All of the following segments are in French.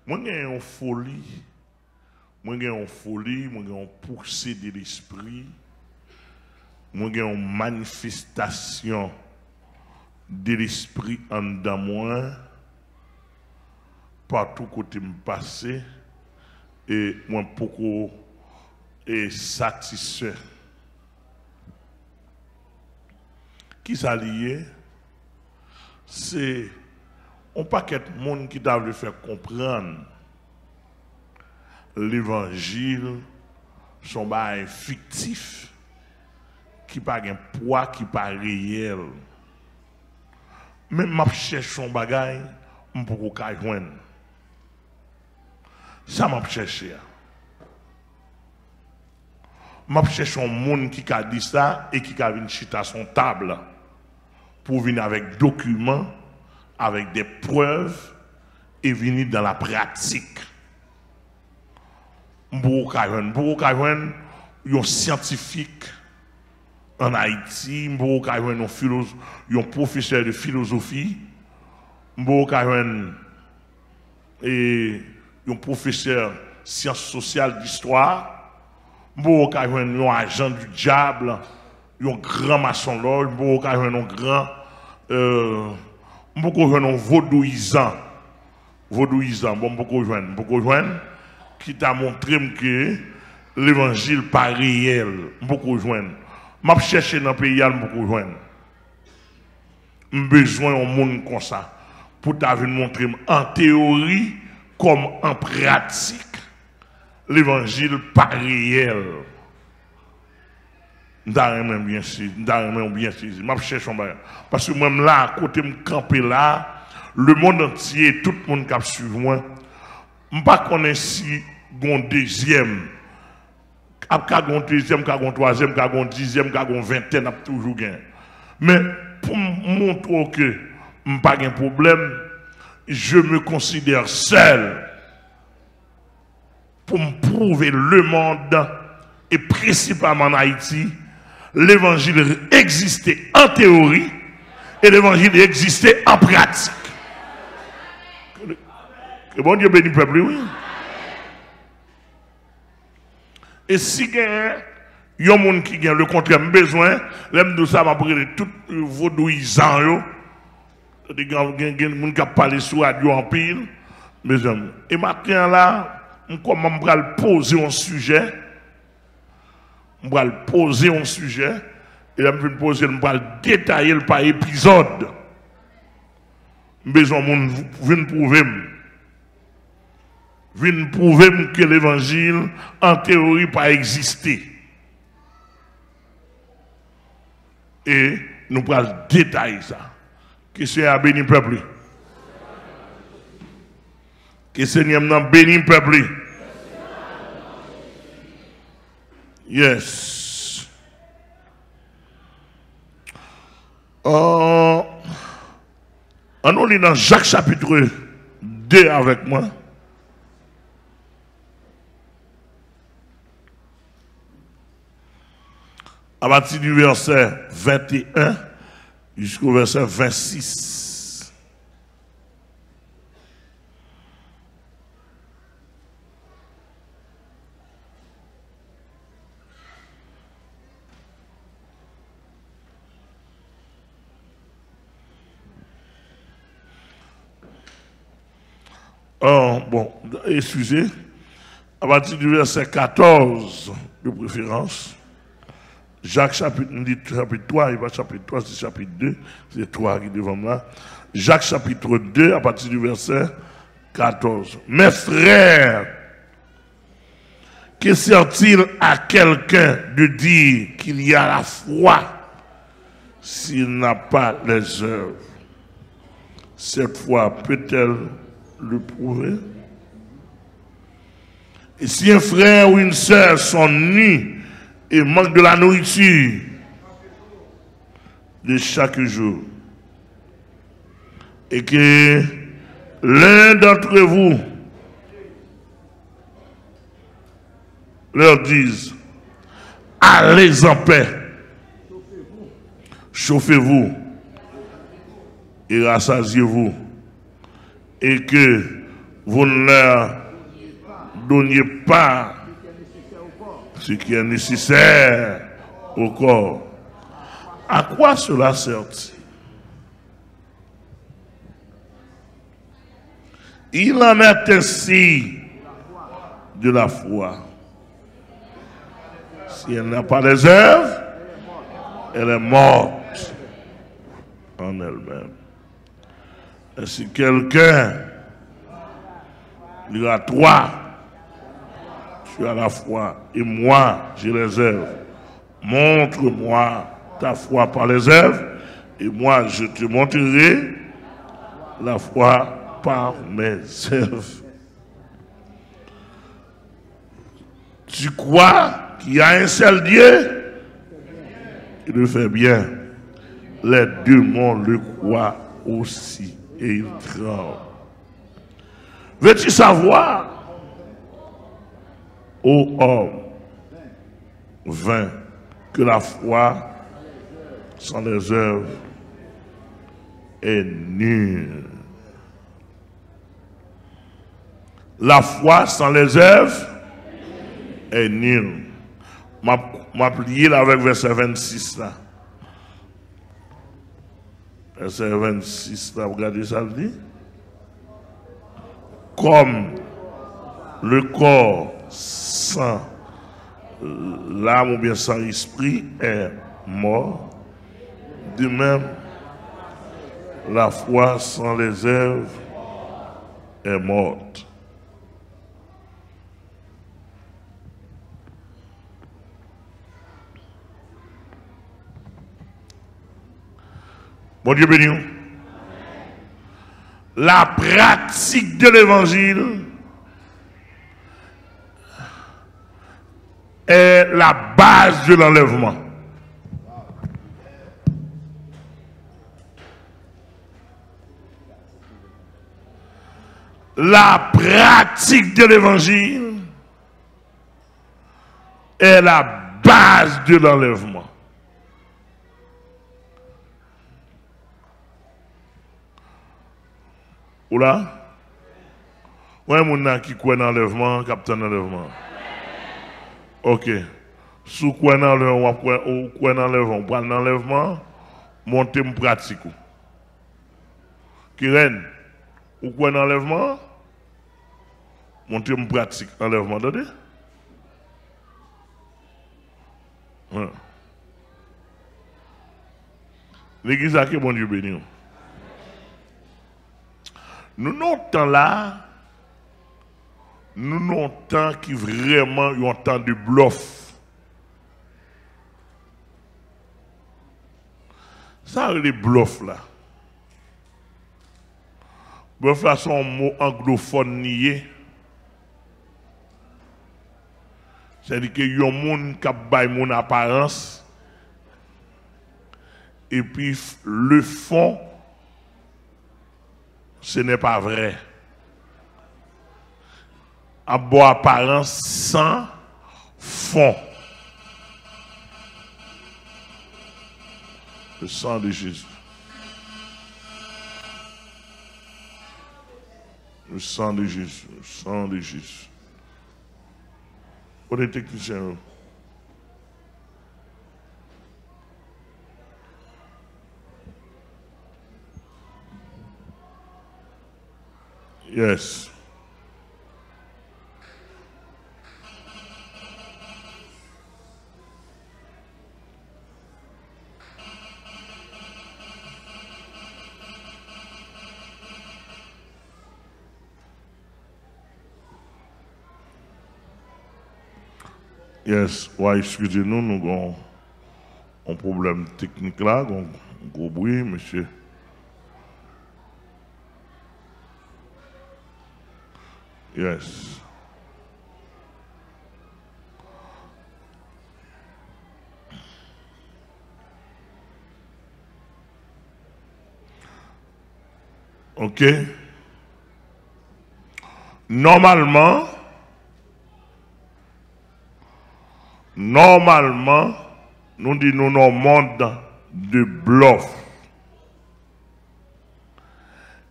Moi, j'ai une folie. Moi, j'ai une folie, moi, j'ai une poussée de l'esprit. Moi, j'ai une manifestation de l'esprit en dedans moi. Partout côté me passer. Et moi, beaucoup est satisfait. Qui s'allie? C'est un paquet de monde qui doit faire comprendre l'évangile, son bail fictif, qui n'a pas de poids, qui n'est pas réel. Même si je cherche son bagage, je ne peux pas le joindre. Ça m'a cherché. Je cherche un monde qui a dit ça et qui a venir à son table pour venir avec documents, avec des preuves et venir dans la pratique. Un scientifique en Haïti, un professeur de philosophie, un professeur de sciences sociales d'histoire, un agent du diable, un grand maçon-loge, un grand vaudouisant, qui t'a montré que l'évangile n'est pas réel. Je cherche dans le pays, j'ai besoin d'un monde comme ça pour te montrer en théorie comme en pratique l'évangile n'est pas réel. D'ailleurs, bien saisi. Je cherche un bagage. Parce que même là, à côté de me camper là, le monde entier, tout le monde qui suit moi, je ne sais pas si un deuxième, un deuxième, un troisième, un dixième, un vingtaine, a toujours gagné. Mais pour montrer que je n'ai pas de problème, je me considère seul pour me prouver le monde et principalement en Haïti, l'évangile existait en théorie et l'évangile existait en pratique. Que bon Dieu bénisse le peuple, oui. Et si il y a un monde qui a le contraire besoin, l'aime de ça, m'a pris tout vaudouisant, des gens qui parlé sur radio en pile, mes amis. Et maintenant là, je vais poser un sujet. Je vais poser un sujet. Et là, je vais détailler par épisode. Besoin de prouver. Viens prouver que l'évangile, en théorie, pas existé. Et nous allons détailler ça. Que le Seigneur a béni le peuple. Que le Seigneur a béni le peuple. Yes. On lit dans Jacques chapitre 2 avec moi. À partir du verset 21 jusqu'au verset 26. Bon, excusez, à partir du verset 14 de préférence. Jacques chapitre 3, il va chapitre 3, c'est chapitre 2, c'est 3 qui est devant moi. Jacques chapitre 2, à partir du verset 14. Mes frères, que sert-il à quelqu'un de dire qu'il y a la foi s'il n'a pas les œuvres? Cette foi peut-elle le prouver? Et si un frère ou une sœur sont nus et manque de la nourriture de chaque jour, et que l'un d'entre vous leur dise: allez en paix, chauffez-vous et rassasiez-vous, et que vous ne leur donniez pas ce qui est nécessaire au corps. À quoi cela sert-il? Il en est ainsi de la foi. Si elle n'a pas les œuvres, elle est morte en elle-même. Et si quelqu'un dira toi, tu as la foi, et moi, j'ai les œuvres, montre-moi ta foi par les œuvres, et moi, je te montrerai la foi par mes œuvres. Tu crois qu'il y a un seul Dieu? Il le fait bien. Les démons le croient aussi et ils tremblent. Veux-tu savoir, ô homme vain, que la foi sans les œuvres est nulle? La foi sans les œuvres est nulle. M'a plié là avec verset 26 là. Verset 26 là, regardez ça le dit. Comme le corps sans l'âme ou bien sans esprit est mort, de même la foi sans les œuvres est morte. Bon Dieu béni. La pratique de l'évangile est la base de l'enlèvement. La pratique de l'évangile est la base de l'enlèvement. Oula? Ouais, mon qui croit dans l'enlèvement, capitaine d'enlèvement. Ok. Sous quoi dans l'enlèvement, prend l'enlèvement, montez mon pratique. Kiren, ou quoi dans l'enlèvement? Montez mon pratique enlèvement, attendez? L'église a que bon Dieu béni. Nous n'entendons là, nous n'entendons qui vraiment un temps de bluff. Ça, les bluffs là. Bluff là, sont un mot anglophone nié. C'est-à-dire qu'il y a un monde qui a une apparence et puis le fond, ce n'est pas vrai. À bonne apparence sans fond. Le sang de Jésus. Le sang de Jésus. Le sang de Jésus. Où est technicien? Yes. Yes, ouais, excusez-nous, nous avons un problème technique là, un gros bruit, monsieur. Yes. OK. Normalement, nous disons dans un monde de bluff.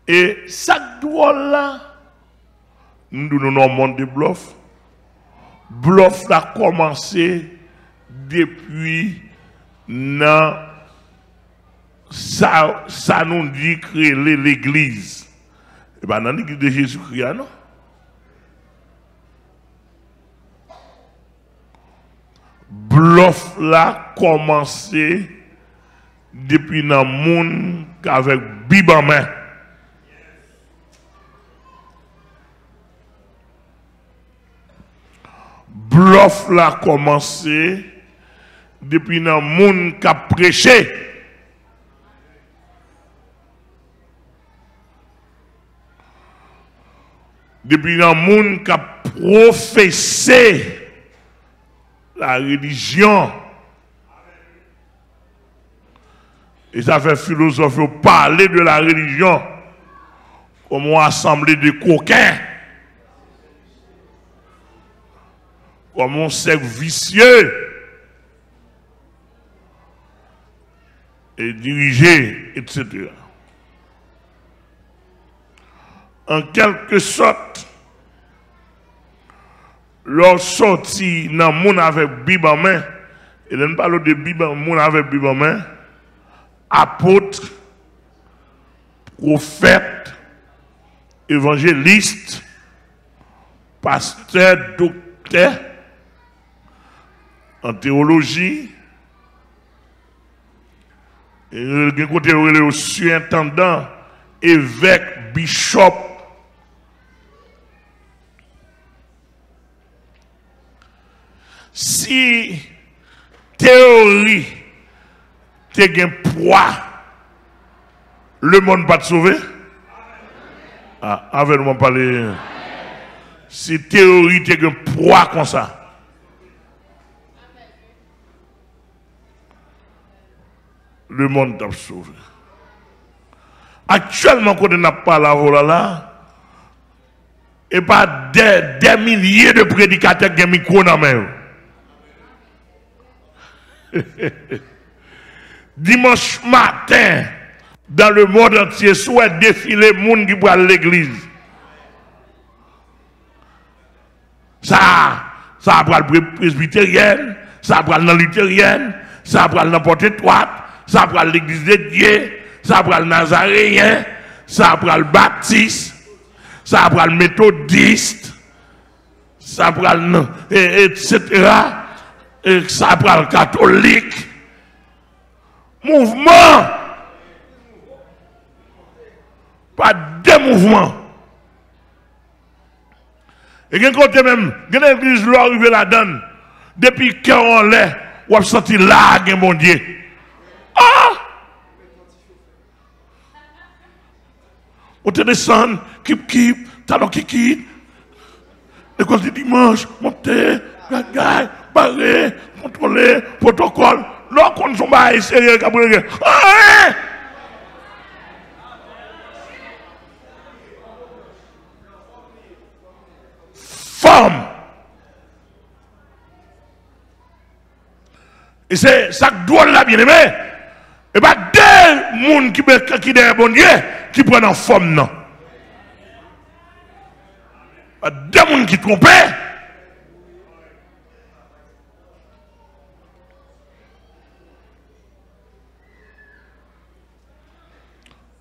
Et ça doit là, nous donnons un monde de bluff. Bluff a commencé depuis ça nous dit créer l'église. Et bien dans l'église de Jésus-Christ, non? Bluff là commencé depuis dans le monde avec Bible en main. Bluff là commencé depuis dans le monde qui a prêché. Depuis dans le monde qui a professé la religion. Et ça fait philosophe parler de la religion comme une assemblée de coquins, comme un cercle vicieux et dirigé, etc. En quelque sorte, leur sortie dans le monde avec Bible en main, et là nous parlons de Bible, monde avec Bible en main, apôtres, prophètes, évangélistes, pasteurs, docteurs, en théologie, et le côté le surintendant, évêque, bishop. Si théorie te gen poids, le monde pas te sauver. Ah, avec nous parler. Si théorie te gen poids comme ça, le monde t'a sauvé. Actuellement, quand on n'a pas la voix là, et pas des milliers de prédicateurs qui ont mis micro dans la main. Dimanche matin, dans le monde entier, soit défiler le monde qui va à l'église. Ça va le presbytérienne, ça va dans luthérienne, ça va dans Porte-Étroite, ça va l'église de Dieu, ça va le nazaréen, ça va le baptiste, ça va le méthodiste, ça va le etc. Et ça va le catholique. Mouvement. Pas de mouvement. Et quand côté même, quand l'église l'a arrivé là-dedans, depuis qu'on l'est, on a senti là, mon Dieu. Ah! On te descend, keep, talon qui, l'école du dimanche, monter, gagaille, barrer, contrôler, protocole. Là, qu'on s'en va sérieux, ah! Femme. Et c'est ça que doit la bien aimé. Et pas deux monde qui est bon Dieu qui prennent en forme non. Pas deux monde qui trompent.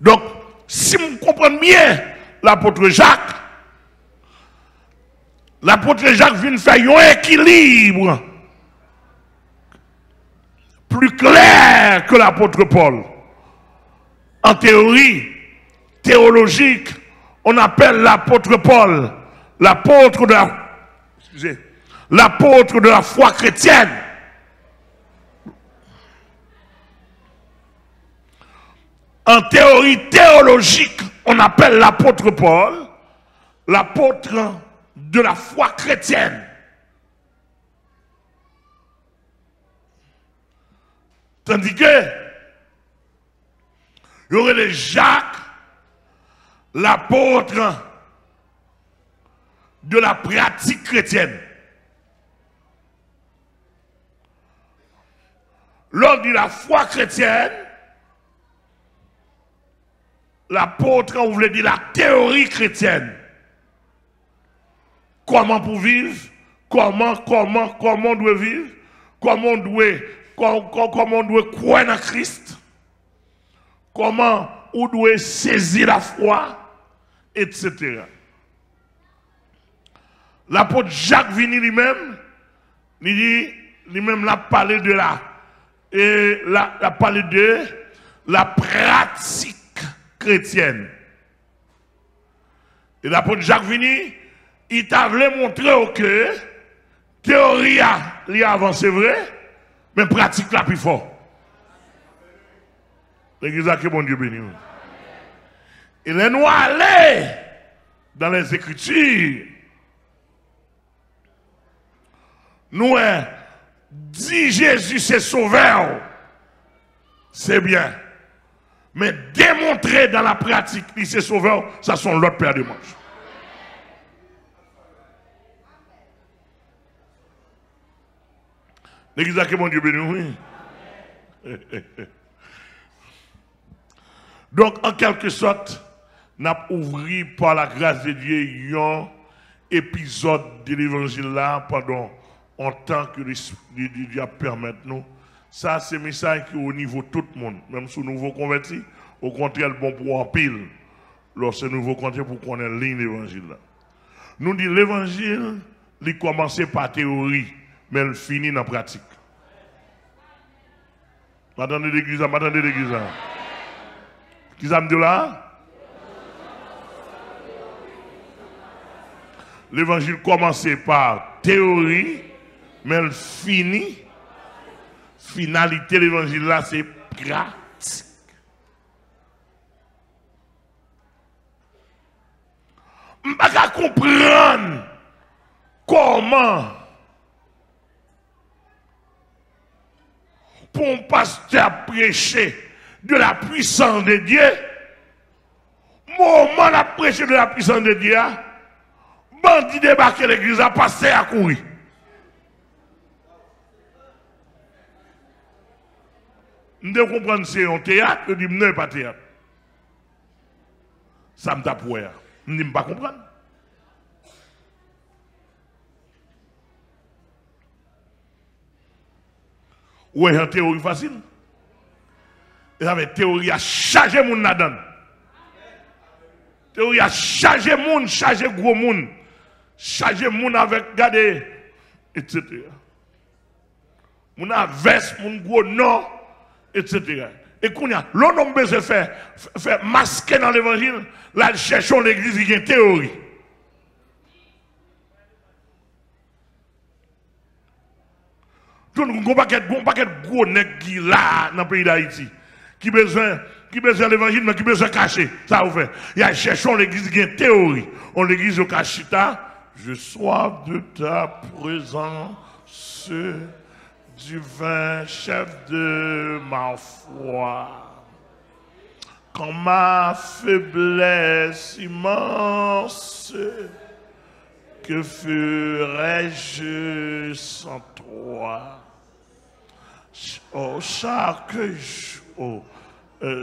Donc, si vous comprenez bien l'apôtre Jacques vient faire un équilibre plus clair que l'apôtre Paul. En théorie théologique, on appelle l'apôtre Paul l'apôtre de la foi chrétienne. En théorie théologique, on appelle l'apôtre Paul l'apôtre de la foi chrétienne. Tandis que il y aurait les Jacques, l'apôtre de la pratique chrétienne. Lors de la foi chrétienne, l'apôtre, on voulait dire la théorie chrétienne. comment pour vivre, comment on doit vivre, comment on doit croire dans Christ, comment on doit saisir la foi, etc. L'apôtre Jacques Vini lui-même, lui-même l'a parlé de l'a parlé de la pratique chrétienne. Et l'apôtre Jacques Vini, il t'a voulu montrer que théorie a avancé vrai, mais pratique la plus fort. L'église a que bon Dieu béni. Et les nous aller dans les Écritures, nous dit Jésus c'est sauveur, c'est bien. Mais démontrer dans la pratique qu'il c'est sauveur, ça sont l'autre paire de manches. L'église a que mon Dieu béni, oui. Donc, en quelque sorte, nous avons ouvert par la grâce de Dieu un épisode de l'évangile là pendant en tant que l'Esprit de Dieu permet nous. Ça, c'est un message qui est au niveau de tout le monde, même si nous nouveau convertis, au contraire, bon pour en pile, lorsque nous nouveau convertis pour qu'on ait ligne l'évangile. Nous disons l'évangile, il commence par théorie, mais il finit dans la pratique. M'attendez l'église, m'attendez l'église. Qui ça me dit là? L'évangile commence par théorie, mais il finit. Finalité de l'évangile là, c'est pratique. Je ne peux pas comprendre comment pour un pasteur prêcher de la puissance de Dieu, moment la prêcher de la puissance de Dieu, bandit débarquer l'église a passé à courir. Nous devons comprendre que c'est un théâtre, je dis non, pas théâtre. Ça me tape pour je ne peux pas comprendre. Ou est en théorie facile. Et avec théorie à charger moun là-dedans. Théorie à charger moun, charger gros moun. Charger moun avec garder, etc. Moun a veste, moun gros non, etc. Et qu'on a, l'on a besoin de faire masquer dans l'évangile, là, cherchons l'église qui a une théorie. Tout le monde, paquet de gros nègres qui là, dans le pays d'Haïti, qui besoin de l'évangile, mais qui besoin de cacher. Ça vous fait. Il y a cherchons l'église qui a une théorie. On l'église au cachita, je sois de ta présence, divin chef de ma foi. Quand ma faiblesse immense, que ferais-je sans toi? Oh, chaque jour.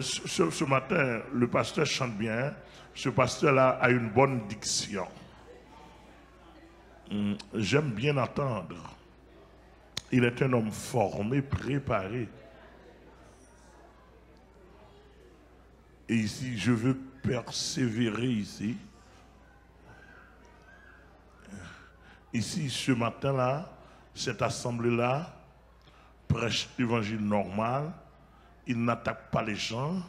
Ce matin, le pasteur chante bien. Ce pasteur-là a une bonne diction. J'aime bien entendre. Il est un homme formé, préparé. Et ici, je veux persévérer ici. Ici, ce matin-là, cette assemblée-là prêche l'évangile normal. Il n'attaque pas les gens.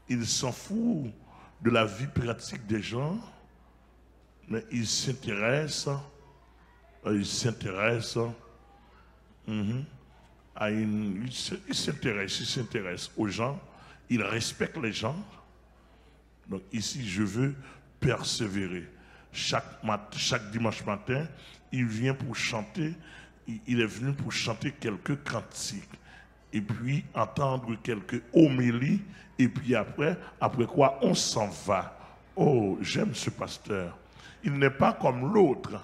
Il s'en fout de la vie pratique des gens. Mais il s'intéresse. Il s'intéresse aux gens. Il respecte les gens. Donc ici, je veux persévérer. Chaque dimanche matin, il vient pour chanter. Il est venu pour chanter quelques cantiques. Et puis entendre quelques homélies. Et puis après quoi, on s'en va. Oh, j'aime ce pasteur. Il n'est pas comme l'autre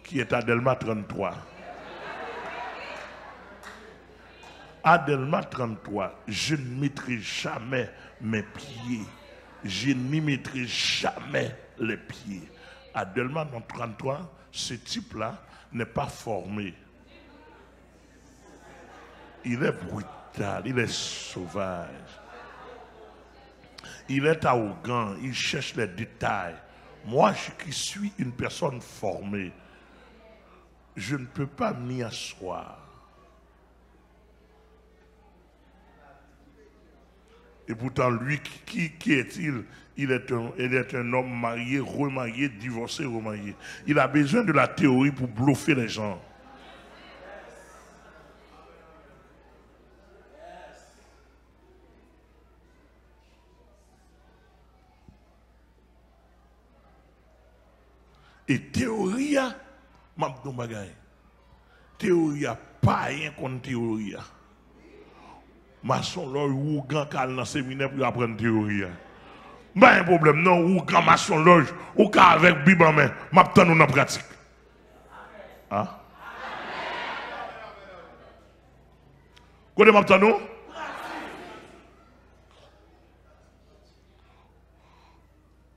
qui est à Delma 33. À Delma 33, je ne mettrai jamais mes pieds. Je n'y mettrai jamais les pieds. à Delma, dans 33, ce type-là n'est pas formé. Il est brutal, il est sauvage. Il est arrogant, il cherche les détails. Moi, qui suis une personne formée, je ne peux pas m'y asseoir. Et pourtant, lui, qui est-il? Il est un homme marié, remarié, divorcé, remarié. Il a besoin de la théorie pour bluffer les gens. Et théorie, théorie, pas rien contre théorie. Maçon, là, ou grand cal dans le séminaire pour apprendre théorie. Pas un problème, non, ou grand maçon loge, ou cas avec Bible en main, m'attend nous dans la pratique. Hein? Quoi de m'attend nous?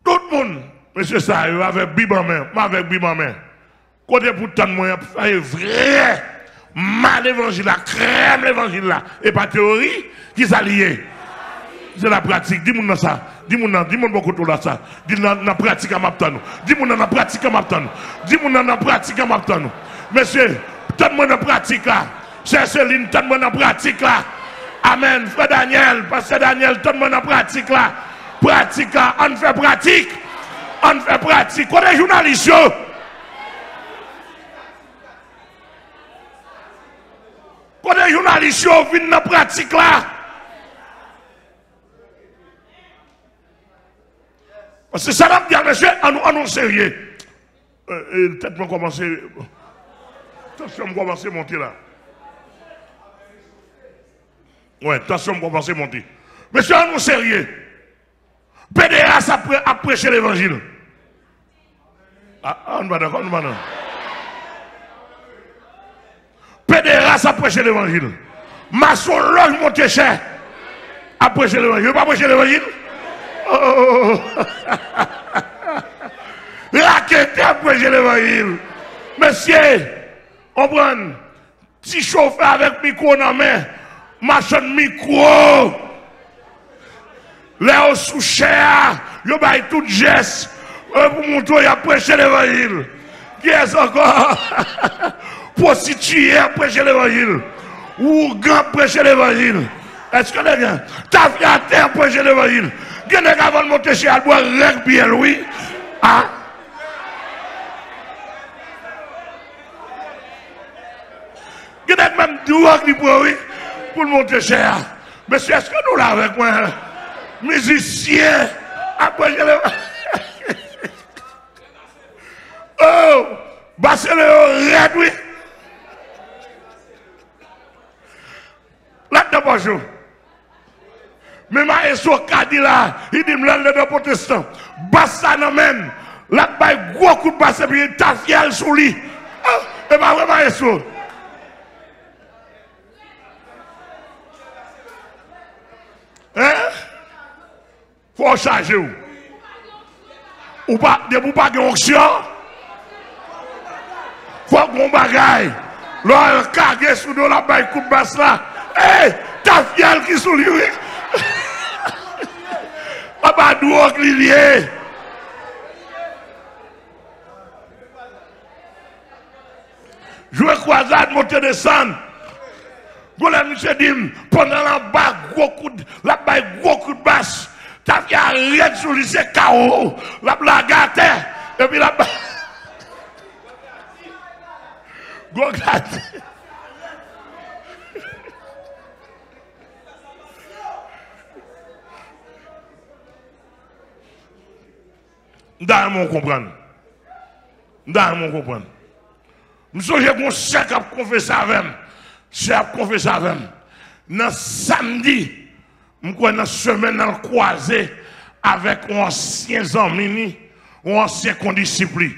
Tout le monde, monsieur ça, avec Bible en main, avec Bible en main. Côté pourtant, moi, faire vrai, mal l'évangile, la crème l'évangile là, et pas théorie, qui s'allie. C'est la pratique, dis-moi ça. Dis-moi beaucoup de ça. Dis-moi dans la pratique à m'attendre. Dis-moi dans la pratique à m'attendre. Dis-moi dans la pratique à m'attendre. Monsieur, donne-moi dans la pratique là. Chère Céline, donne-moi dans la pratique là. Amen. Frère Daniel, Pasteur Daniel, donne-moi dans la pratique là. Pratique là, on fait pratique. On fait pratique. Quoi des journalistes? Quoi des journalistes viennent dans la pratique là? C'est ça là, bien, monsieur, on sérieux. Peut-être qu'on commence. Attention, on commence à monter là. Ouais, attention, on commence à monter. Monsieur, on sérieux. PDS a prêché l'évangile. Ah, on va d'accord, on va d'accord. PDS a prêché l'évangile. Maçon loge monté cher. A prêché l'évangile. Pas prêcher l'évangile? Oh, raquette après l'évangile. Monsieur, on prend petit chauffeur avec micro dans la main, machin micro. Là, sous cher, il y a tout geste pour montrer qu'il a prêché l'évangile. Qui est encore prostitué à prêcher l'évangile? Ou grand prêcher l'évangile? Est-ce que les gars, t'as fait à terre prêcher l'évangile? Qui n'est qu'avant de monter chez Albois, bien oui. Ah. Qui n'est même droit pour monter chez Albois. Monsieur, est-ce que nous là avec moi, musicien, après je le. Oh, bassez le red, oui. Là-dedans, bonjour. Mais ma eso kadi là, il dit me le protestant. Bassa non même. Là bas gros coup de basse et puis ta fiel sous lui. Et pas vraiment eso. Hein? Faut charger ou pas de pas de onction. Faut qu'on bagaille. Là carguer sous dos la bas coup de basse là. Eh, ta fiel qui sous lui. Pas d'où clilier. Jouer croisade, monter descendre. Vous la monsieur dit, pendant la bas, gros coup de basse. T'as fait rien sur lui, c'est chaos. La blague à terre. Et puis la bas. Gros gâte. M'd'arrêt comprendre. M'd'arrêt comprendre. M'songe qu'on chèque à confesser avec moi. Chèque à confesser avec moi. Dans samedi, m'crois dans semaine dans croisé avec un ancien ami, un ancien condisciple.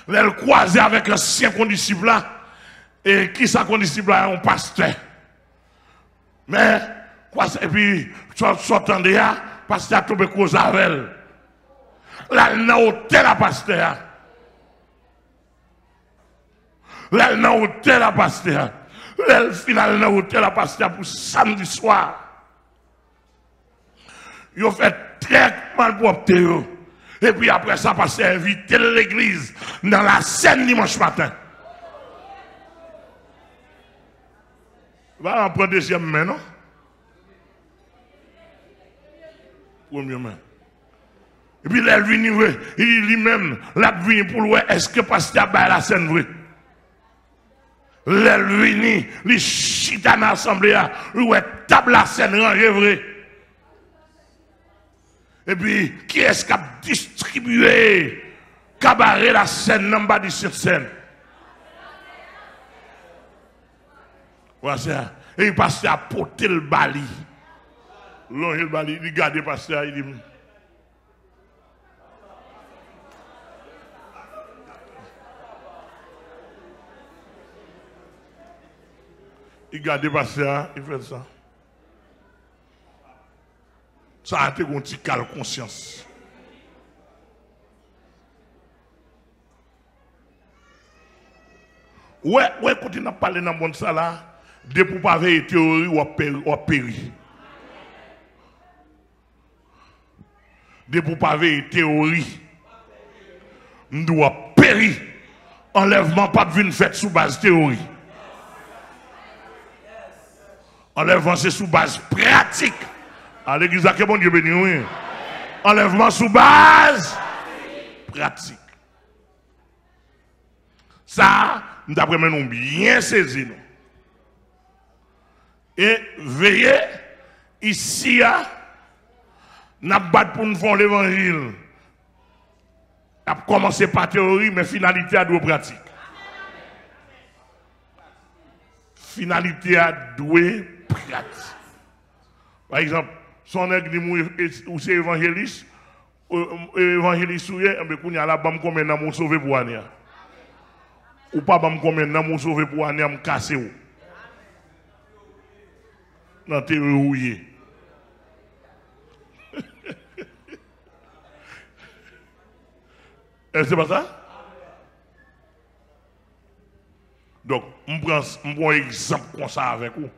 Le croisé avec un ancien condisciple là et qui sa condisciple là un pasteur. Mais et puis sortant de là, pasteur tombé cause avec elle. Là, dans l'hôtel à pasteur. Là, dans l'hôtel à pasteur. Là, final dans l'hôtel à pasteur pour samedi soir. Ils ont fait très mal propre. Et puis après ça, pasteur invité l'église dans la scène dimanche matin. Va en prendre deuxième main, non? Premier main. Et puis là, il lui-même, là, pour lui, est-ce que pasteur a la scène vraie? Là, il chita dans l'assemblée, il table la scène rangée vraie. Et puis, qui est-ce qui a distribué cabaret la scène dans bas de cette scène? Voilà ça. Et il passe à porter le bali. L'on le bali, il regarde le pasteur, il dit. Il garde le pasteur, il fait ça. Ça a été un petit calme conscience. Ouais, quand on a parlé dans le monde ça là, de pour pas avoir théorie ou péri. De pour pas avoir théorie, nous doit périr. Enlèvement pas de fait sous base théorie. Enlèvement c'est sous base pratique. À l'église, que bon Dieu béni, oui. Enlèvement sous base pratique. Ça, nous d'après nous bien saisi. Et veillez, ici, nous avons pour nous faire l'évangile. Nous avons commencé par théorie, mais finalité à deux pratique. Finalité à deux pratique. Par exemple, son église ou c'est évangéliste, évangéliste ou il y a la bam combien de mon sauvé pour année. Ou pas bam combien de mon sauvé pour année me casser ou. Dans théorie. Est-ce que c'est pas ça? Donc, on prend un exemple comme ça avec vous.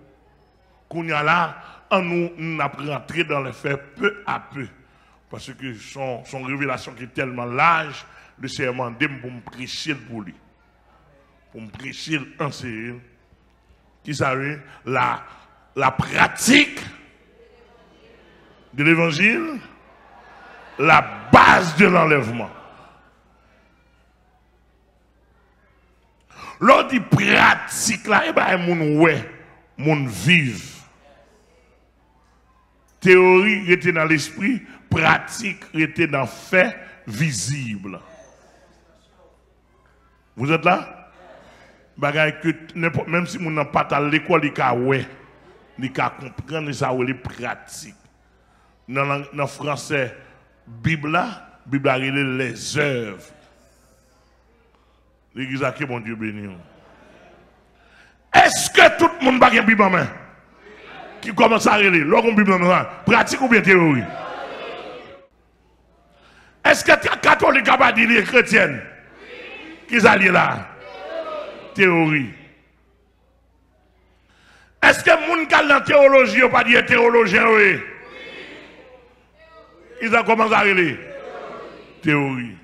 Qu'on y a là, nous avons rentré dans les faits peu à peu. Parce que son révélation qui est tellement large, le Seigneur m'a demandé pour me prêcher pour lui. Pour me prêcher en série. Qui savait la pratique de l'évangile, la base de l'enlèvement. Lors dit pratique là, et bien mon vive. Théorie était dans l'esprit, pratique était dans fait visible. Vous êtes là? Bagay que même si mon n'a pas à l'école, il a comprendre ça ou les pratiques. Dans le français, Bible a les œuvres. L'église a que mon Dieu béni. Est-ce que tout le monde a une Bible en main? Qui commence à relire, l'homme Bible en main, pratique ou bien théorie? Est-ce que les catholiques ont dit les chrétiennes? Qui sont là? Théorie. Est-ce que les gens qui ont la théologie n'ont pas dit théologien? Oui. Ils ont commencé à relire? Théorie.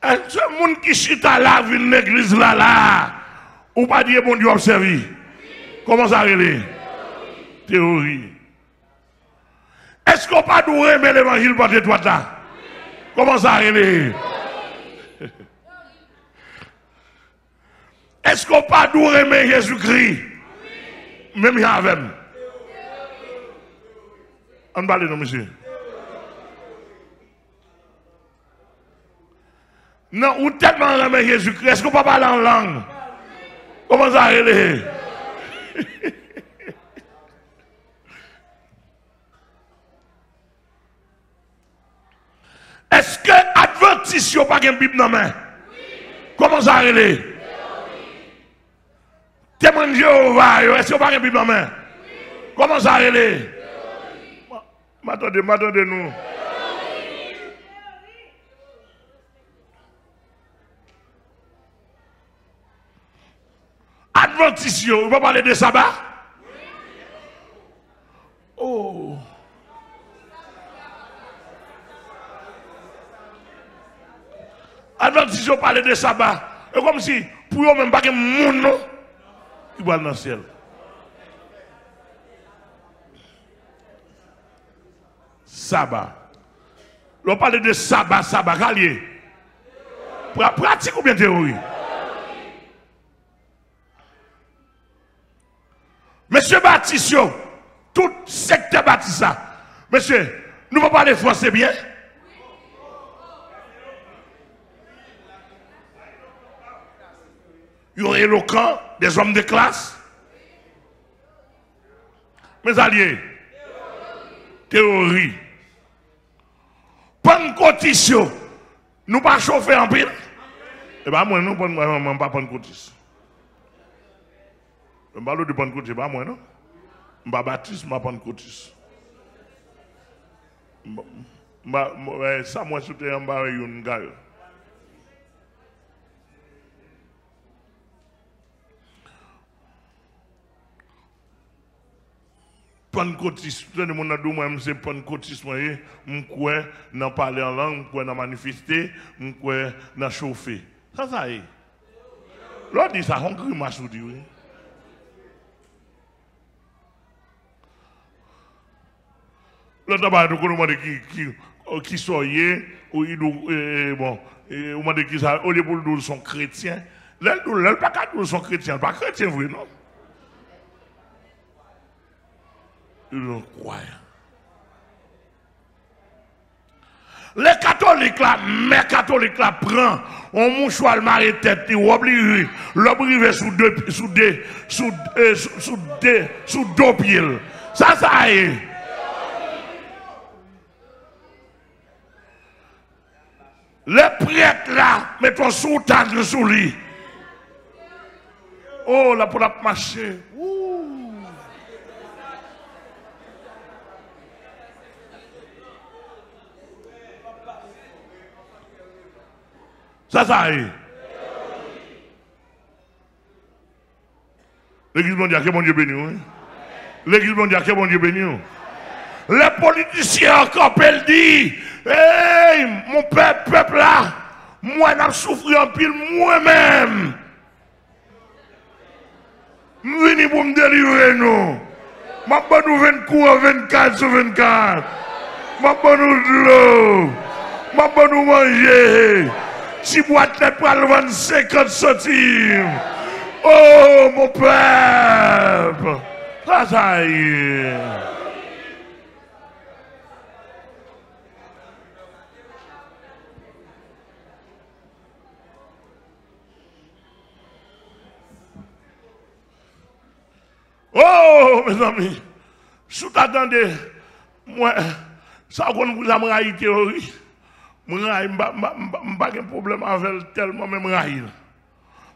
Est-ce que les gens qui chita là, viennent l'église là, ou pas dire bon Dieu observé? Comment ça relève? Théorie. Est-ce qu'on pas nous aimer l'évangile pour toi là? Comment ça relève? Est-ce qu'on pas nous aimer Jésus-Christ? Même il y a avec. On parle de nous, monsieur. Non, ou tellement aimer Jésus-Christ, est-ce qu'on peut parler en langue? Comment ça relève? Est-ce que Adventiste n'a pas une Bible dans la main? Comment ça relève? Témoin de Jéhovah, est-ce qu'il n'y a pas une Bible dans la main? Comment ça relève? M'attendez nous. Adventiste, on va parler de sabbat? Oh. Adventiste, on parle de sabbat. Et comme si, pour eux même pas que mon nom, ils vont dans le ciel. Sabbat. On parle de sabbat, Kalié. Pratique ou bien théorie? Monsieur Baptiste, tout secteur Baptiste, monsieur, nous ne pouvons pas parler français bien? Ils sont éloquents, des hommes de classe. Mes alliés, théorie. Pentecôtiste, nous pas chauffer en pile. Eh bien, moi, nous ne pas pentecôtiste. Je parle de pentecôtiste, pas moi, non? Je ne suis pas baptiste, je ne suis pas pentecôtiste. Ça, moi, je suis un baril, un gars. Pentecôtiste, tout le monde a dit, moi, c'est pentecôtiste, moi, je crois dans parler en langue, je crois dans manifester, je crois dans chauffer. Ça y est. L'autre dit ça, on grimace, vous dit, oui. L'autre a dit qui soyez, ou bon, on m'a dit qu'ils au lieu pour nous sont chrétiens. L'autre pas qu'à nous sont chrétiens, pas chrétiens, vous, non? Ils sont croyants. Les catholiques là, mes catholiques là, prennent un mouchoir le maré tête, ils obligent, l'obligent sous deux pieds. Ça y est. Les prêtres là, mettons sous table sous lit. Oh, là pour la marcher. Ça y est. L'église mondiale, que bon Dieu béni. L'église mondiale, que bon Dieu béni. Les politiciens encore peuvent dire, hey, mon peuple là, moi j'ai souffert en pile moi-même. Je suis venu pour me délivrer nous. Je vais nous 20 coups 24 sur 24. Je vais nous de l'eau. Je vais nous manger. Si boîte n'est pas le 50 centimes. Oh mon peuple. Ça y est. Oh, mes amis, si vous attendez, moi, ça qu'on vous a raillé théorie, je n'ai pas de problème avec tellement même raillé.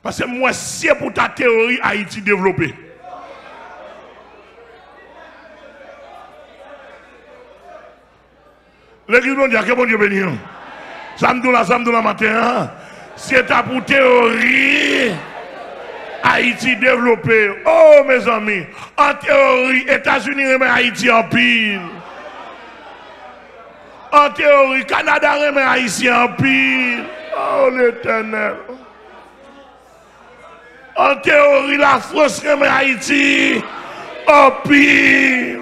Parce que moi, c'est pour ta théorie Haïti développée. L'église mondiale, que bon Dieu béni. Samedi la matin, c'est ta pour théorie. Haïti développé. Oh mes amis, en théorie, États-Unis remet Haïti en pile. En théorie, Canada remet Haïti en pile. Oh l'Éternel. En théorie, la France remet Haïti en pile.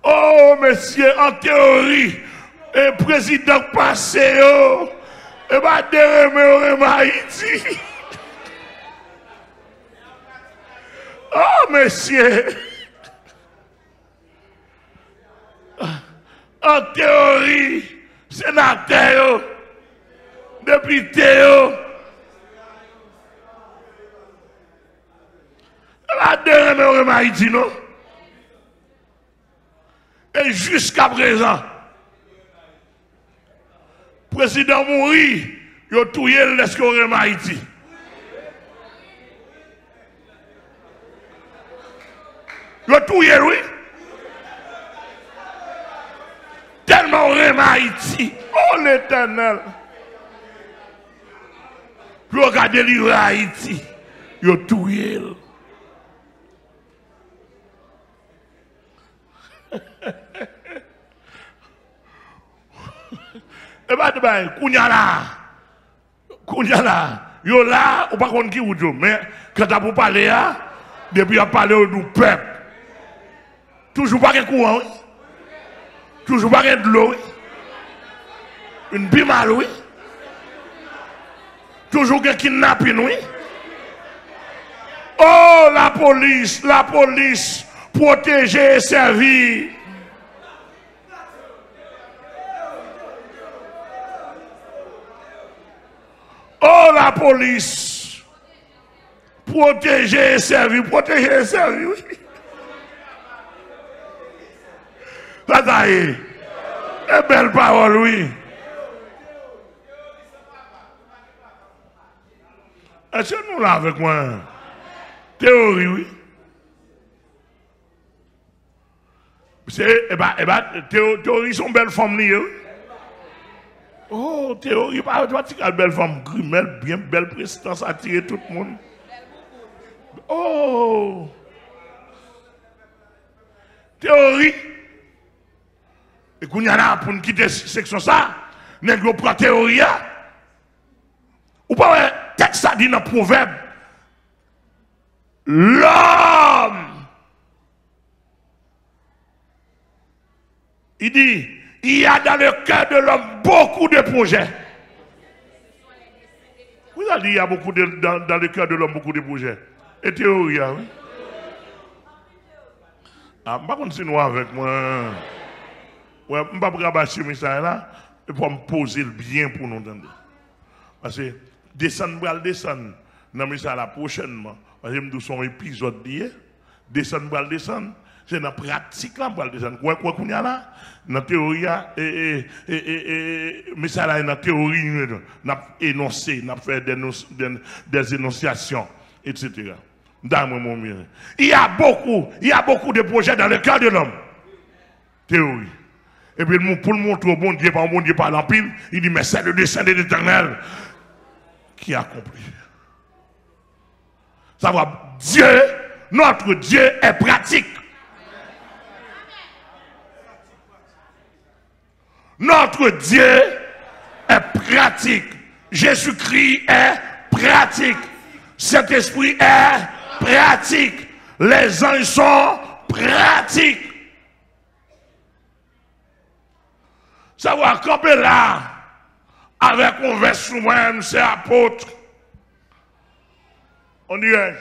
Oh messieurs, en théorie, le président passé, oh. Et bien, de Haïti. Oh, monsieur. En théorie, sénateur, député, la de Haïti, non? Et jusqu'à présent, le président mourit, il a tué l'escoré Haïti. Il a tué, oui. Tellement on aime Haïti. Oh l'Éternel. Puis regardez l'île Haïti. Ils ont tout eu. Et bien, Kounya là, yo là, ou pas contre qui ou Dieu, mais quand t'as pour parler, depuis à parler du peuple, toujours pas de courant, oui. Toujours pas de l'eau, oui. Une bimal, oui. Toujours un kidnapping, oui. Oh, la police, protéger et servir. Oh, la police, protéger et servir, oui. Ça y est, une belle parole, oui. Est-ce que nous là avec moi? Théorie, oui. Théorie sont belles femmes, oui. Oh, théorie, pas une belle femme grimelle, bien belle prestance, attirer tout le monde. Oh, théorie. Et qu'on y a là pour nous quitter cette section ça, nous prend théorie. Ou pas, texte ça dit dans le proverbe. L'homme, il dit, il y a dans le cœur de l'homme beaucoup de projets. Vous avez dit, il y a beaucoup dans le cœur de l'homme beaucoup de projets. Et théorie, oui. Ah, je ne vais pas continuer avec moi. Ouais, je ne vais pas rabâcher ça là, et pour me poser le bien pour nous entendre. Parce que descendre, dans le la prochainement. Parce que nous sommes épisode d'hier. Descendre, c'est dans la pratique là, pour descendre. Quoi qu'on y a là, dans la théorie, mais ça là, dans la théorie, nous avons énoncé, nous avons fait des énonciations, etc. Dans mon mien. Il y a beaucoup de projets dans le cœur de l'homme. Théorie. Et puis pour le montrer au bon Dieu, par l'empile, il dit, mais c'est le dessein de l'Éternel qui accomplit. Ça va, Dieu, notre Dieu est pratique. Notre Dieu est pratique. Jésus-Christ est pratique. Cet esprit est pratique. Les anges sont pratiques. Ça va camper là avec un verset sous moi, c'est apôtre. On dirait.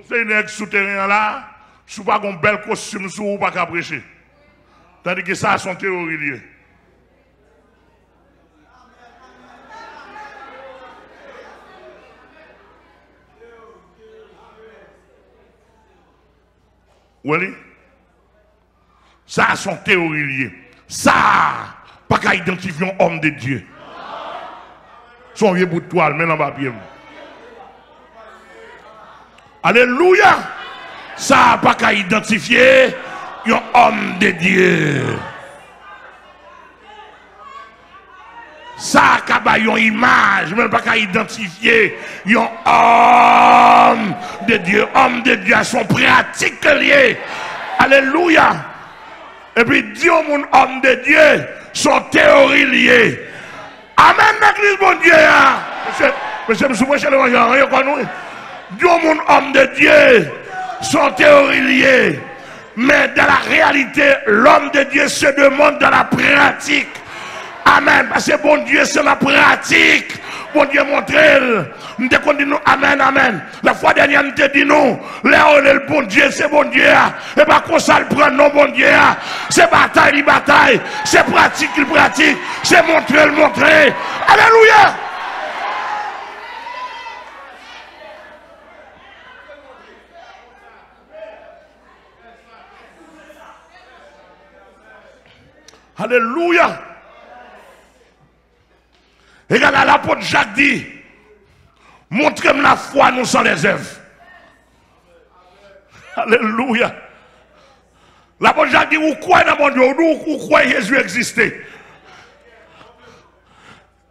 C'est une souterrain là, sous pas un bel costume sous ou pas qu'à prêcher. Tandis que ça, son théorie liée. Oui, ça, son théorie liée. Ça, pas qu'à identifier un homme de Dieu. Son vieux bout de toile, mais dans le papier. Alléluia. Ça, pas qu'à identifier un homme de Dieu. Ça, qu'à une image, même pas qu'à identifier un homme de Dieu. Homme de Dieu, son pratique lié. Alléluia. Et puis, Dieu, mon homme de Dieu, son théorie liée. Amen, l'église, mon Dieu. Monsieur, je suis chez le Dieu, mon homme de Dieu, son théorie liée. Mais dans la réalité, l'homme de Dieu se demande dans la pratique. Amen. Parce que bon Dieu, c'est la pratique. Bon Dieu, montre-le. Nous te dit nous, amen, amen. La fois dernière, nous te dit nous, le bon Dieu, c'est bon Dieu. Et pas qu'on ça le prend, non, bon Dieu. C'est bataille, il bataille. C'est pratique, il pratique. C'est montrer, le montrer. Alléluia. Alléluia. Et quand l'apôtre Jacques dit, montrez-moi la foi, nous sans les œuvres. Alléluia. L'apôtre Jacques dit, vous croyez dans mon Dieu, vous croyez Jésus existait.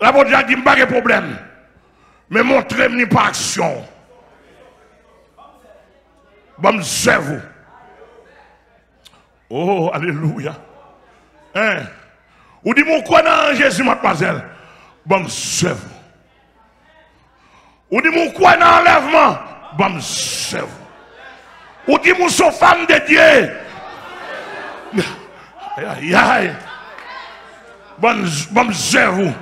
La bonne Dieu dit, pas de problème. Mais montrez-moi par action. Bon, c'est vous. Oh, alléluia. Hein? Ou dit, mon quoi dans Jésus, mademoiselle? Bon, c'est vous. Ou dit, mon quoi dans l'enlèvement? Bon, c'est vous. Ou dit, mon son femme de Dieu? Aïe, aïe. Bon, c'est vous.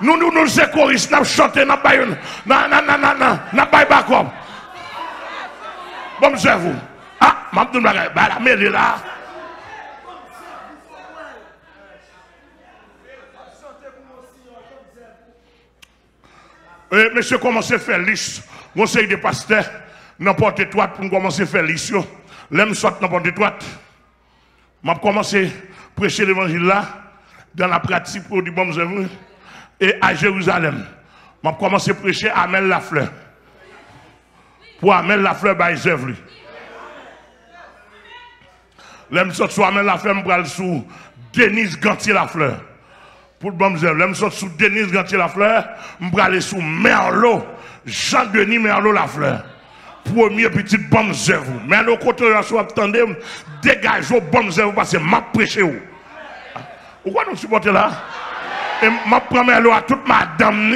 Nous, c'est choristes, nous chantons, nous baillons, nous baillons. Bon, c'est vous. Ah, je vais la mêlée là. Monsieur, commencez à faire liste. Conseil de pasteur, n'importe quoi pour commencer à faire liste. L'aime soit n'importe quoi. Je commence à prêcher l'évangile là, dans la pratique pour du bon œuvre. Et à Jérusalem, je commence à prêcher à Amel Lafleur. Pour Amel Lafleur, par les œuvres. L'aime soit sur Amel Lafleur, je vais sous Denise Gantier Lafleur. Pour le bon œuvre. L'aime soit sous Denise Gantier Lafleur, je vais aller sous Merlot, Jean-Denis Merlot Lafleur. Premier petit bon œuvre. Mais le côté où vous attendez, dégagez vos bonnes œuvres parce que je prêche. Pourquoi nous supportez là? Et je prends Merlot à toute madame.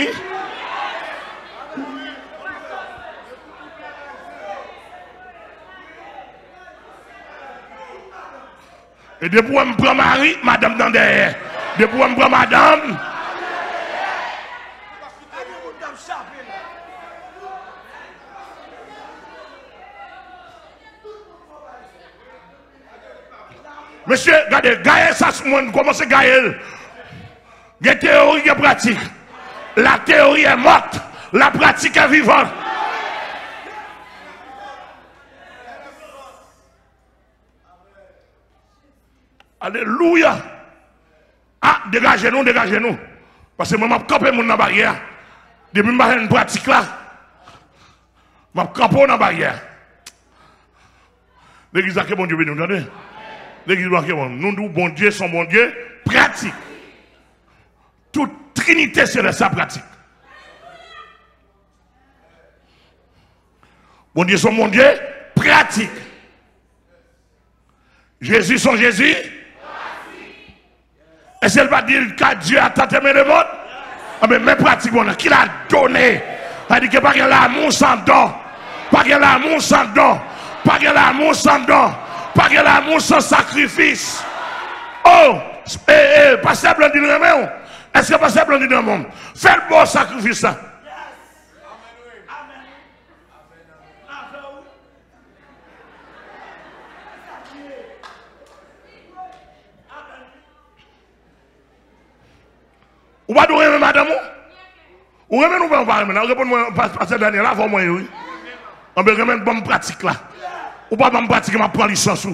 Et depuis que je prends Marie, madame dans derrière. Depuis que je prends madame. Monsieur, regardez, Gaël, ça se montre, comment c'est Gaël? Il y a théorie, il y a pratique. La théorie est morte, la pratique est vivante. Alléluia. Ah, dégagez-nous, dégagez-nous. Parce que moi, je campe dans la barrière. Depuis que je une pratique là, je campe dans la barrière. L'église a que bon Dieu, vous entendez? L'église a que bon. Nous, bon Dieu, son bon Dieu, pratique. Toute Trinité, c'est sa pratique. Bon Dieu, son bon Dieu, pratique. Jésus, son Jésus. Est-ce qu'elle va dire que Dieu a tant aimé le monde? Ah mais pratique, qui l'a donné? Elle dit que pas l'amour sans don. Pas l'amour sans don. Pas l'amour sans don. Pas l'amour sans sacrifice. Oh, pasteur Blandine Remé, est-ce que pasteur Blandine Remé fait le bon sacrifice? Ou pas de remettre madame? Ou remettre nous pas maintenant? Répondez-moi, pasteur Daniel, là, avant moi, oui. On peut remettre bonne pratique là. Ou pas bonne pratique, je prends licence.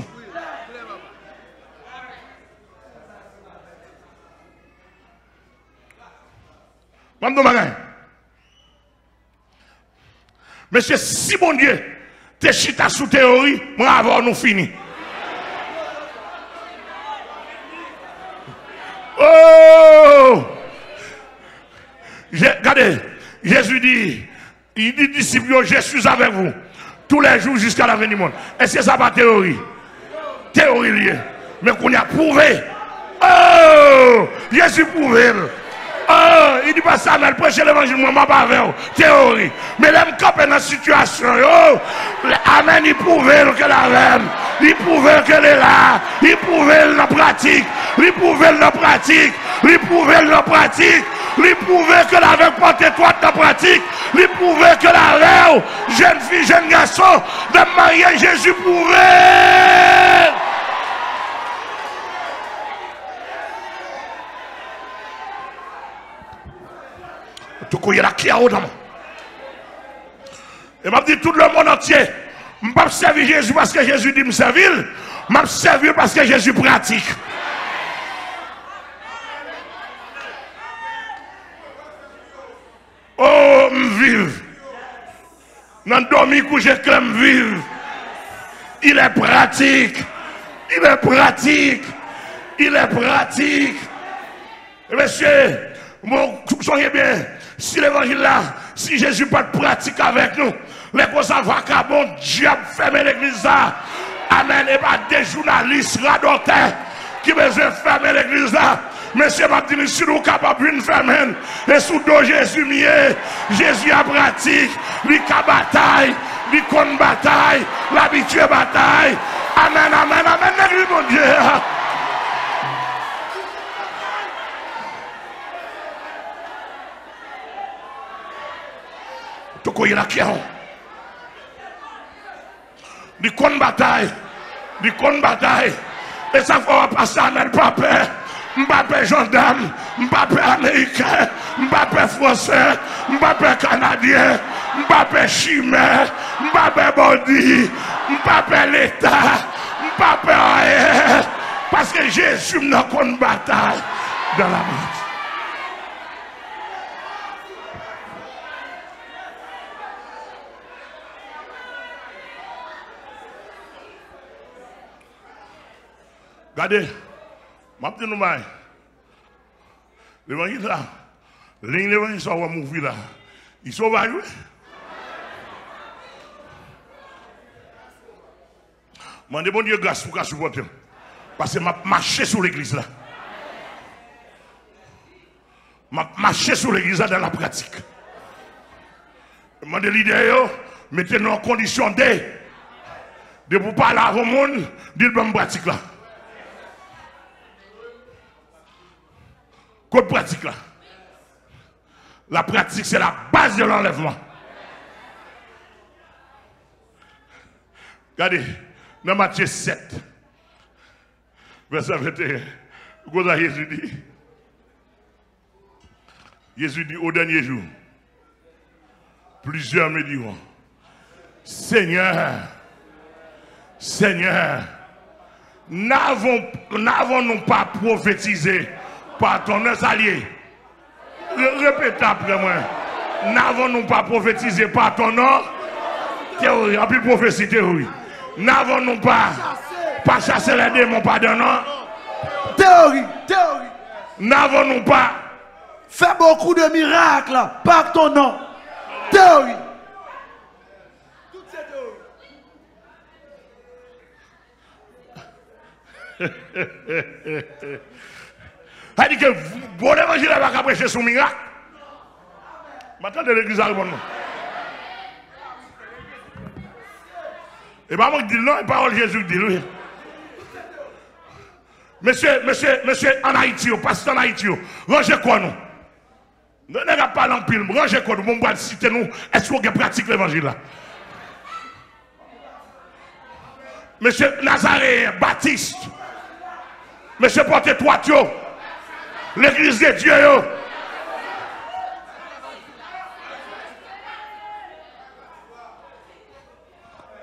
Monsieur, si bon Dieu, t'es chita sous théorie, moi avant nous fini. Oh! Regardez, Jésus dit, il dit disciples, je suis avec vous tous les jours jusqu'à la fin du monde. Est-ce que ça pas théorie? Théorie liée. Mais qu'on a prouvé. Oh! Jésus prouvé. Oh! Il dit pas ça, mais prêcher l'évangile, moi, pas avec vous. Théorie. Mais l'homme campe dans la situation. Oh! Amen, il prouvé que la reine. Il prouvé qu'elle est là. Il prouvé la pratique. Il prouvé la pratique. Il prouvé la pratique. Il prouvé que la veille porte toi de la pratique. Il prouvé que la reine, jeune fille, jeune garçon, de marier Jésus prouvé. Tout coup, il y a la qui a au nom. Et m'a dit tout le monde entier, je ne vais pas servir Jésus parce que Jésus dit me servir, je vais servir parce que Jésus pratique. Oh, vive. Dans le dormir couché que vive. Il est pratique. Il est pratique. Il est pratique. Et monsieur, Bon, soyez bien, si l'évangile là, si Jésus pas de pratique avec nous, les causes vagabonds, diable fermer l'église là. Amen. Et pas des journalistes radoteurs qui besoin fermer l'église là. Monsieur m'a dit, si nous sommes capables de fermer, et sous dos Jésus mieux, Jésus a pratique, lui a bataille, lui con bataille, l'habitué bataille. Amen, amen, amen, l'église mon Dieu. Tout quoi il a qui a? Du con bataille, du con bataille. Et ça va passer à notre papa. Mbappé gendarme, Mbappé américain, Mbappé français, Mbappé canadien, Mbappé chimère, Mbappé body, Mbappé l'État, Mbappé air. Parce que Jésus n'a qu'une bataille dans la mort. Regardez, je vais vous dire, l'évangile là, l'évangile ça va mourir là, il sauve à lui. Je demande bon Dieu grâce pour supporter. Parce que je marche sur l'église là. Je marche sur l'église là dans la pratique. Je demande l'idée, mettez-nous en condition de pour parler à vos monde, de bonne pratique là. Code pratique là. La pratique, c'est la base de l'enlèvement. Regardez, dans Matthieu 7, verset 21, quoi Jésus dit? Jésus dit au dernier jour, plusieurs me diront, Seigneur, Seigneur, n'avons-nous pas prophétisé par ton allié? Répétez après moi. N'avons-nous pas prophétisé par ton nom? Théorie, en plus prophétie, théorie. N'avons-nous pas chassé les démons par ton nom? Théorie, théorie. N'avons-nous pas fait beaucoup de miracles par ton nom? Théorie. Toutes ces théories. Ça dit que bon évangile va pas prêcher son miracle. Maintenant de l'église à répondre. Et pas moi qui dis non, et parole Jésus dit oui. Monsieur, en Haïti, pasteur en Haïti, rangez quoi nous? Ne n'avez pas en pile, rangez quoi nous? Bon, on citer nous, est-ce qu'on pratique l'évangile là? Monsieur Nazaré, Baptiste, monsieur Porte-toi, l'église de Dieu.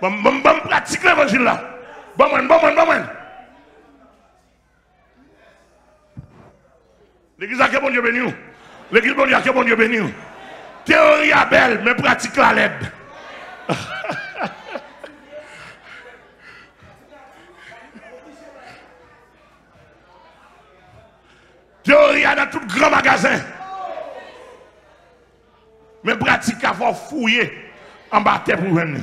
Bon, pratique l'évangile là. Bon. L'église a que bon Dieu béni. L'église bon Dieu a que bon Dieu béni. Théorie est belle, mais pratique la laide. Théorie est dans tout grand magasin. Mais pratique il faut fouiller en bas terre pour venir.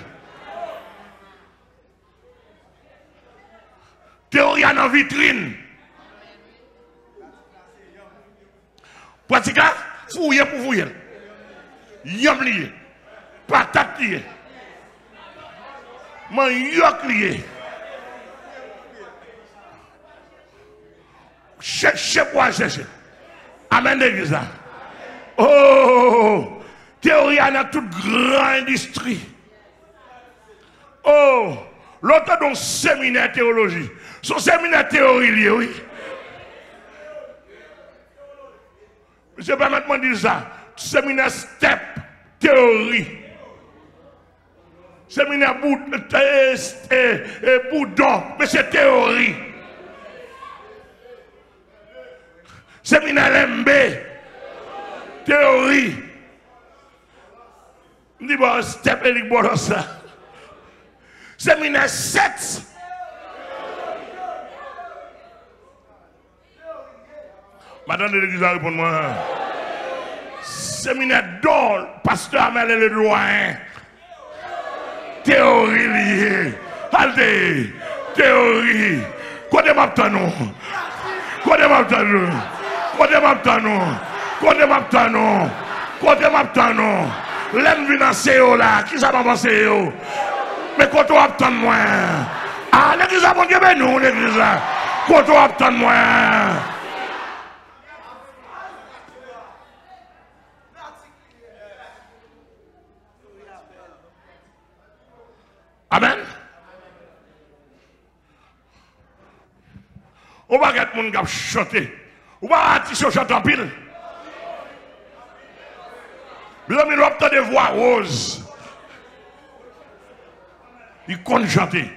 Théorie est dans vitrine. Pratique fouiller pour fouiller. Yam lié. Patate lié. Man yok lié. Cherchez pour chercher. Amen l'église là. Oh, théorie dans toute grande industrie. Oh, l'autre dans séminaire théologie. Son séminaire théorie lié, oui. Je vais pas maintenant dire ça. Séminaire step théorie. Séminaire boudon, mais c'est théorie. Séminaire MB, théorie. Je dis bon, step et bon ça. Séminaire 7. Madame de l'église, répondez-moi. séminaire dont pasteur Amel est le doyen. Théorie liée. Allez, théorie. Côté m'attendons. Côté m'attendons. Côté m'attendons. Côté m'attendons. Côté m'attendons. L'aime financer là. Qui ça va penser? Mais quand on attend moi. Ah, l'église a bon Dieu, mais nous, l'église là. Quand on attend moi. Amen. On va regarder mon gars chanter. On va artiser chanter en pile. L'homme il obtient des voix roses. Il compte chanter.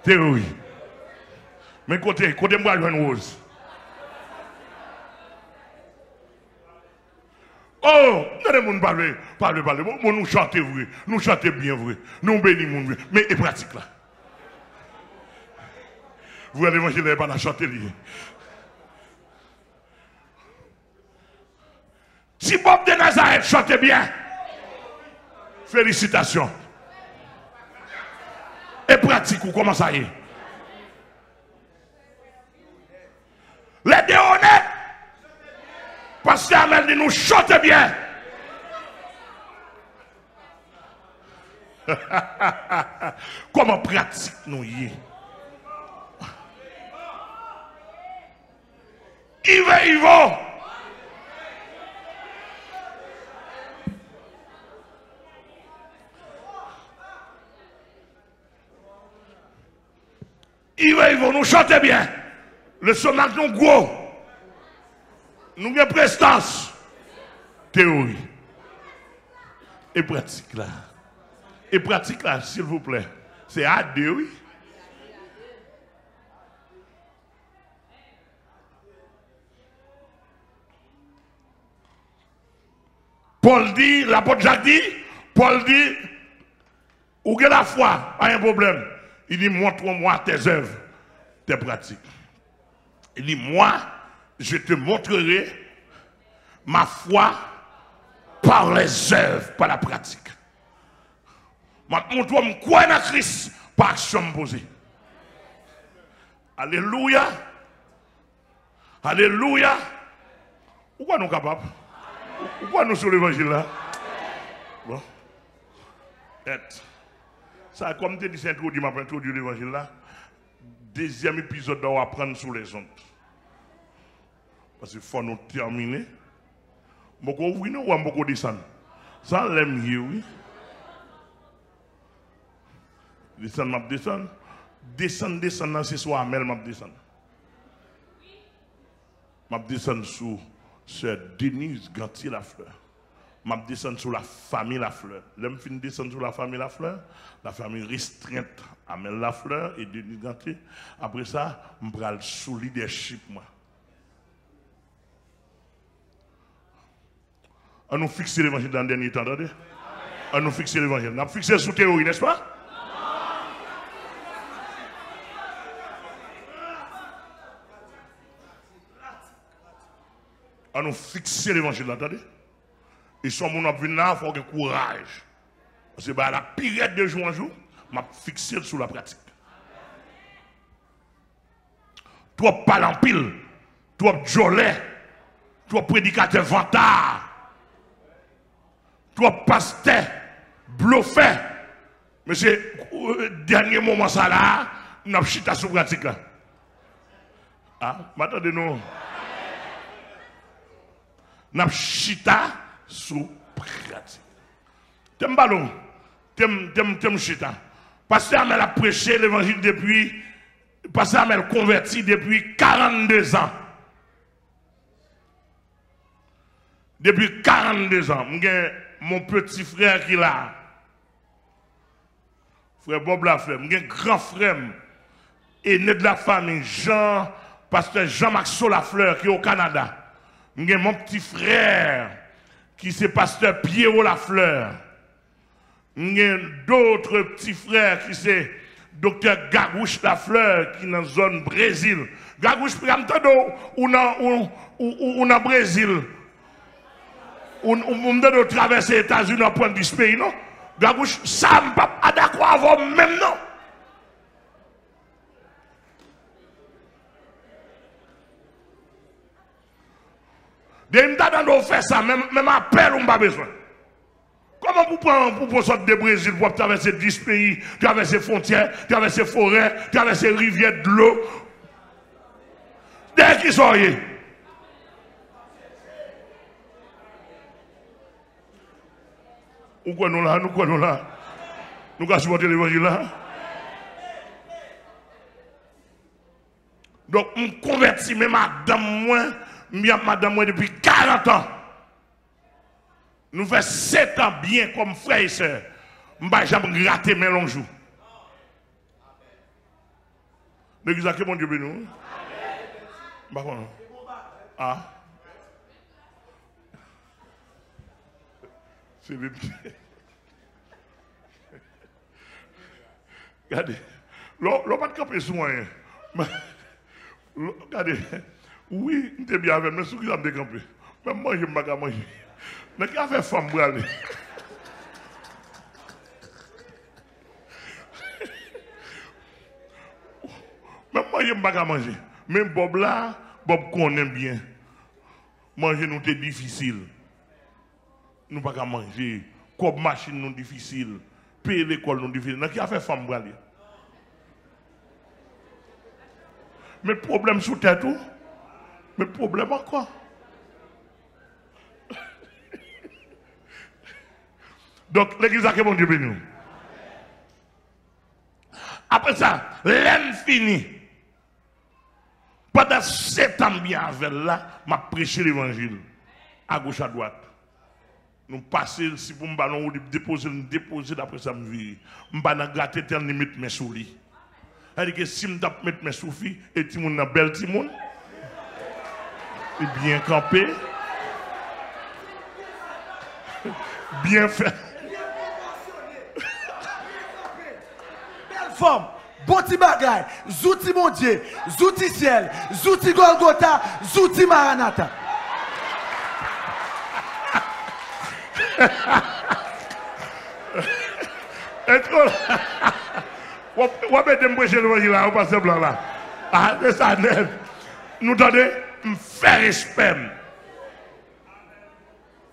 Théorie. Mais côté moi je une rose. Oh, nous parler. Nous chanter vrai, nous chanter bien vrai, nous bénir mon vrai, mais et pratique là. Vous allez l'évangile n'est pas la chanter lié. Si Bob de Nazareth chante bien, félicitations. Et pratique ou comment ça y est? Les deux honnêtes, parce que Amel dit nous chante bien. Comment pratique nous y est? Ils vont. Ils vont nous chanter bien. Le sommage nous gros. Nous avons prestance. Théorie. Et pratique là. Et pratique là, s'il vous plaît. C'est à deux, oui. Paul dit, l'apôtre Jacques dit, Paul dit, où est la foi, pas un problème. Il dit, montre-moi tes œuvres, tes pratiques. Il dit, moi, je te montrerai ma foi par les œuvres, par la pratique. Montre-moi quoi dans Christ par action posée. Alléluia. Alléluia. Pourquoi nous sommes capables? Pourquoi nous sur l'évangile là? Bon. Ça, comme tu dis, c'est introduit l'évangile là. Deuxième épisode, on va prendre sur les ondes. Parce qu'il faut nous terminer. Beaucoup ouvrir ou beaucoup descendre. Ça, l'aime, oui. Descendre, descendre. Descendre, c'est soit Amel, descendre. Je descendre sur Sœur Denise Gantier Lafleur. Je descendre sur la famille Lafleur. L'homme fin descendre sur la famille Lafleur. La famille restreinte Amel Lafleur et Denise Gantier. Après ça, je vais sous leadership. On nous fixe l'évangile dans le dernier temps, attendez. On nous fixe l'évangile. On a fixé sous théorie, n'est-ce pas? On nous fixe l'évangile, attendez. Et si on a vu là, il faut avoir courage. Parce que la période de jour en jour, m'a fixé sur la pratique. Toi, parle en pile. Toi, jolet. Toi, prédicateur vantard. Toi, pasteur, bluffé. Mais c'est dernier moment ça là, nous avons chita sur la pratique là. Ah, m'attendez nous. Nous avons chita sur la pratique. T'aimes ballon, t'aimes chita. Pasteur Amel a prêché l'évangile depuis, Pasteur Amel converti depuis 42 ans. Depuis 42 ans, mon petit frère qui est là, frère Bob Lafleur, mon grand frère, aîné de la famille, pasteur Jean-Maxo Lafleur qui est au Canada. Mon petit frère qui c'est pasteur Pierrot Lafleur. D'autres petits frères qui c'est docteur Gagouche Lafleur qui est dans la zone Brésil. Gagouche, ou dans Brésil. On doit traverser les États-Unis pour prendre du pays, non? Gagouche, ça ne pas d'accord avant même, non? Dès que nous faire ça, même appel, on n'a pas besoin. Comment vous prenez sortir de Brésil pour traverser 10 pays, traverser frontières, traverser forêts, traverser rivières de l'eau? Dès qu'ils sont là. Nous connaissons là, nous connaissons là. Nous allons supporter l'évangile là. Donc, je me convertis, mais madame, moi, depuis 40 ans. Nous faisons 7 ans bien comme frères et sœurs. Je ne vais jamais rater mes longs jours. L'église a que mon Dieu béni. Ah. C'est le regardez. L'on pas de camper sur moi. Regardez. Oui, je suis bien avec mais ce qui a décampé. Même moi, je ne peux pas manger. Mais qui a fait femme pour aller? Même moi, je ne peux pas manger. Même Bob là, Bob connaît bien. Manger nous c'est difficile. Nous ne pouvons pas manger. Comme machine nous difficile. Payer l'école nous difficile. Mais qui a fait femme pour aller? Mais problème sous tête tout. Mais problème encore. Donc, l'église a que mon Dieu béni. Après ça, l'aime fini. Pendant 7 ans bien avec là, m'a prêché l'évangile. À gauche, à droite. Nous passons, si vous me ballons, déposer d'après ça, me vie. Je ne vais pas gratter tel ni mettre mes souliers. C'est-à-dire que si je mettre mes souliers, et si je suis bel timon, et bien campé, bien fait. Belle forme, bon petit bagay, zouti mon Dieu, zouti ciel, zouti Golgotha, zouti Maranatha. On va mettre un peu chez le là, on passe blanc là. Ah, c'est ça, nous donnons un fait respect.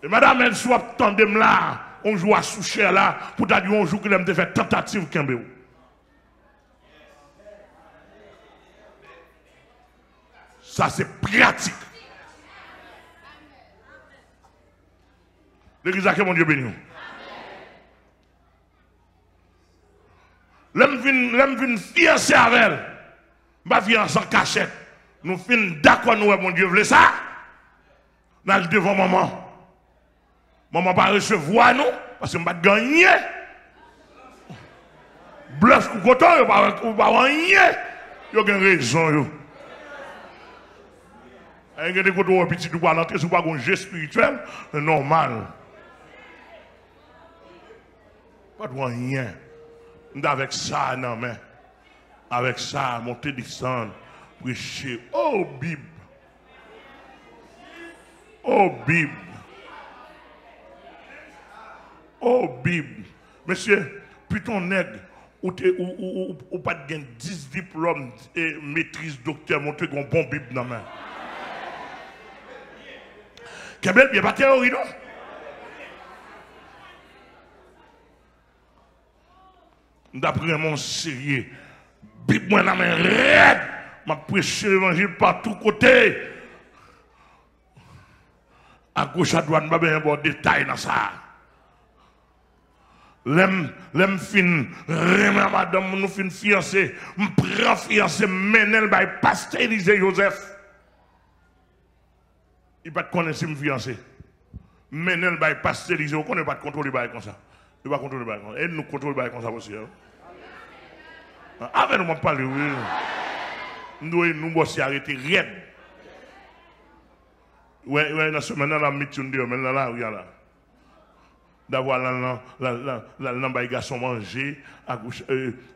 Et madame, elle soit tandem là, on joue à sous-cher là, pour dire on joue qu'il aime de faire tentative Kembéou. Ça, c'est pratique. L'église a que mon Dieu béni. L'homme vient fiancé avec elle. Ma fiancé en cachette. Nous finissons d'accord, nous, mon Dieu, voulez ça? Nous allons devant maman. Maman va recevoir nous, parce que nous ne pouvons pas gagner. Bluff ou coton, nous ne pouvons pas gagner. Il y a une raison. Il y a des côtés petit, tu vas rentrer, si vous n'avez pas un jeu spirituel, c'est normal. Pas de rien. Avec ça, non, mais avec ça, monter, descendre, prêcher. Oh, Bible. Oh, Bible. Oh, Bible. Monsieur, puis ton nègre, ou pas de 10 diplômes et maîtrise docteur, monter une bonne Bible dans la main. Quelle belle, bien pas théorie, non? D'après mon sérieux, Bible moi dans mes rêves, m'a prêché l'évangile par tous côtés. À gauche, à droite, je vais bon détail dans ça. L'aime fin, remè madame, nous fin fiancé, m'prend fiancé, menel by pasteur Élisée Joseph. Il pas de connaître me fiancé. Menel by pasteur Élisée, on connaît pas de contrôler by comme ça. Il va contrôler by comme ça. Et nous contrôler by comme ça aussi. Avec nous, on parle, oui. Nous aussi arrêter rien. Ouais, dans ce moment-là, la mission de Dieu, maintenant là, regarde là. d'avoir le garçon manger,